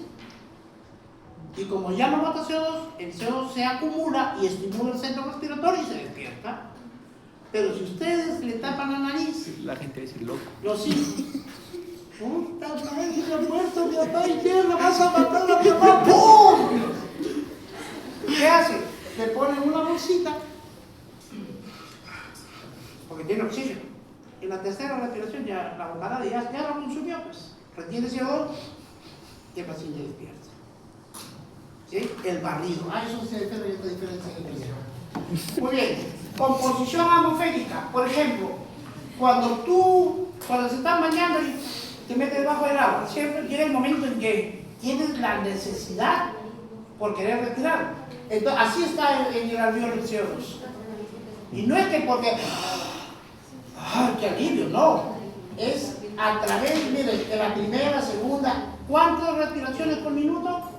Y como ya no bota CO2, el CO2 se acumula y estimula el centro respiratorio y se despierta. Pero si ustedes le tapan la nariz, La gente dice loco. los hijos, puta madre, se ha muerto mi papá y tierra, vas a matar a mi papá, ¡pum! ¿Qué hace? Le ponen una bolsita, porque tiene oxígeno. En la tercera respiración ya la bocanada ya lo consumió, pues retiene CO2, que el paciente despierta. ¿Sí? El barrido. Eso se refiere a esta diferencia de presión. Muy bien. Composición atmosférica. Por ejemplo, cuando se están bañando y te metes debajo del agua, siempre llega el momento en que tienes la necesidad por querer respirar. Entonces, así está en el alveolo el CO2. Y no es que porque ¡ay, qué alivio! No. Es a través, miren, de la primera, segunda, ¿cuántas respiraciones por minuto?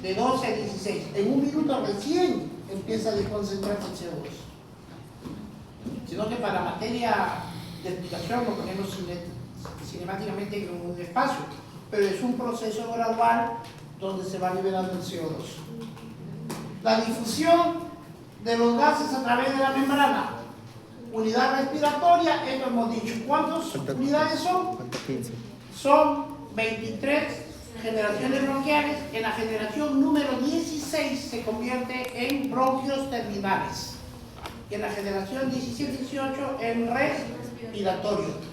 De 12 a 16. En un minuto recién empieza a desconcentrarse el CO2. Sino que para materia de explicación lo ponemos cinemáticamente en un espacio, pero es un proceso gradual donde se va liberando el CO2. La difusión de los gases a través de la membrana. unidad respiratoria, esto hemos dicho. ¿Cuántas unidades son? Falta 15. Son 23 generaciones bronquiales. En la generación número 16 se convierte en bronquios terminales. Y en la generación 17-18 en respiratorio.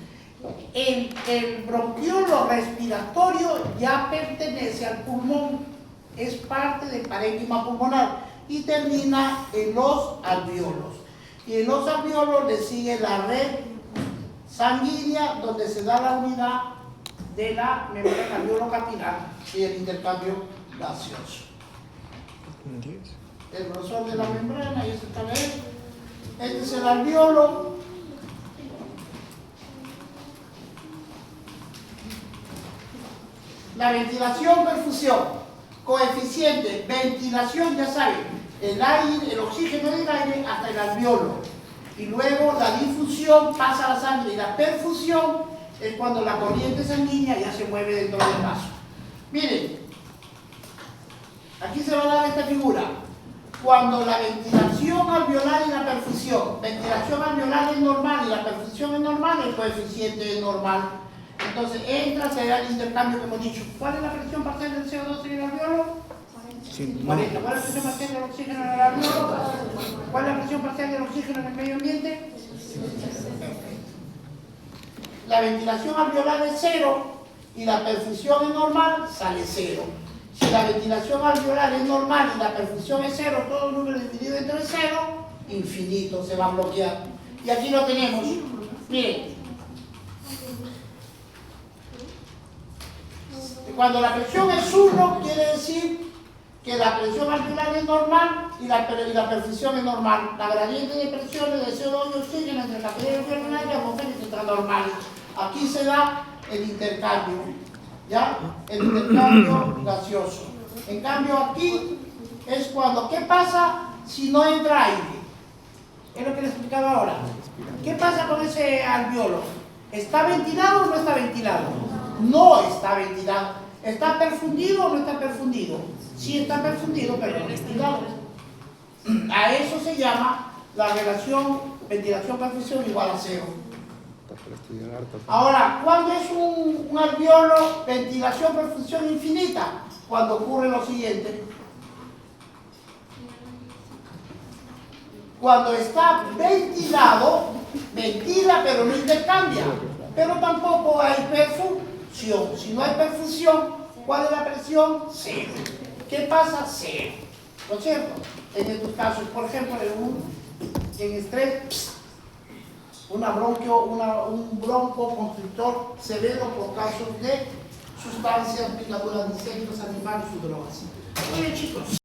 El bronquiolo respiratorio ya pertenece al pulmón, es parte del parénquima pulmonar y termina en los alvéolos. Y en los alvéolos le sigue la red sanguínea, donde se da la unidad de la membrana alveolo-capilar y el intercambio gaseoso. El grosor de la membrana, y este está bien. Este es el alvéolo. La ventilación, perfusión, coeficiente, ventilación, ya saben, el aire, el oxígeno del aire hasta el alvéolo. Y luego la difusión pasa a la sangre y la perfusión es cuando la corriente sanguínea ya se mueve dentro del vaso. Miren, aquí se va a dar esta figura. Cuando la ventilación alveolar y la perfusión, ventilación alveolar es normal y la perfusión es normal, el coeficiente es normal. Entonces entra, se da el intercambio que hemos dicho. ¿Cuál es la presión parcial del CO2 en el alveolo? 40. ¿Cuál es la presión parcial del oxígeno en el alveolo? ¿Cuál es la presión parcial del oxígeno en el medio ambiente? La ventilación alveolar es 0 y la perfusión es normal, sale 0. Si la ventilación alveolar es normal y la perfusión es 0, todo número dividido entre 0, infinito, se va a bloquear. Y aquí lo tenemos. Miren. Cuando la presión es 1, quiere decir que la presión alveolar es normal y la perfusión es normal. La gradiente de presiones de CO2 y oxígeno entre la cavidad y la atmosférica está normal. Aquí se da el intercambio, ¿ya? El intercambio gaseoso. En cambio aquí es cuando, ¿qué pasa si no entra aire? Es lo que les explicaba ahora. ¿Qué pasa con ese alveolo? ¿Está ventilado o no está ventilado? No está ventilado. ¿Está perfundido o no está perfundido? Sí está perfundido, pero no ventilado. A eso se llama la relación ventilación-perfusión igual a 0. Ahora, ¿cuándo es un alveolo ventilación-perfusión infinita? Cuando ocurre lo siguiente. Cuando está ventilado, ventila pero no intercambia. Pero tampoco hay perfusión. Si no hay perfusión, ¿cuál es la presión? 0. ¿Qué pasa? 0. ¿No es cierto? En estos casos, por ejemplo, en estrés, un broncoconstrictor severo por casos de sustancias picaduras de insectos, animales y drogas. Muy bien, chicos.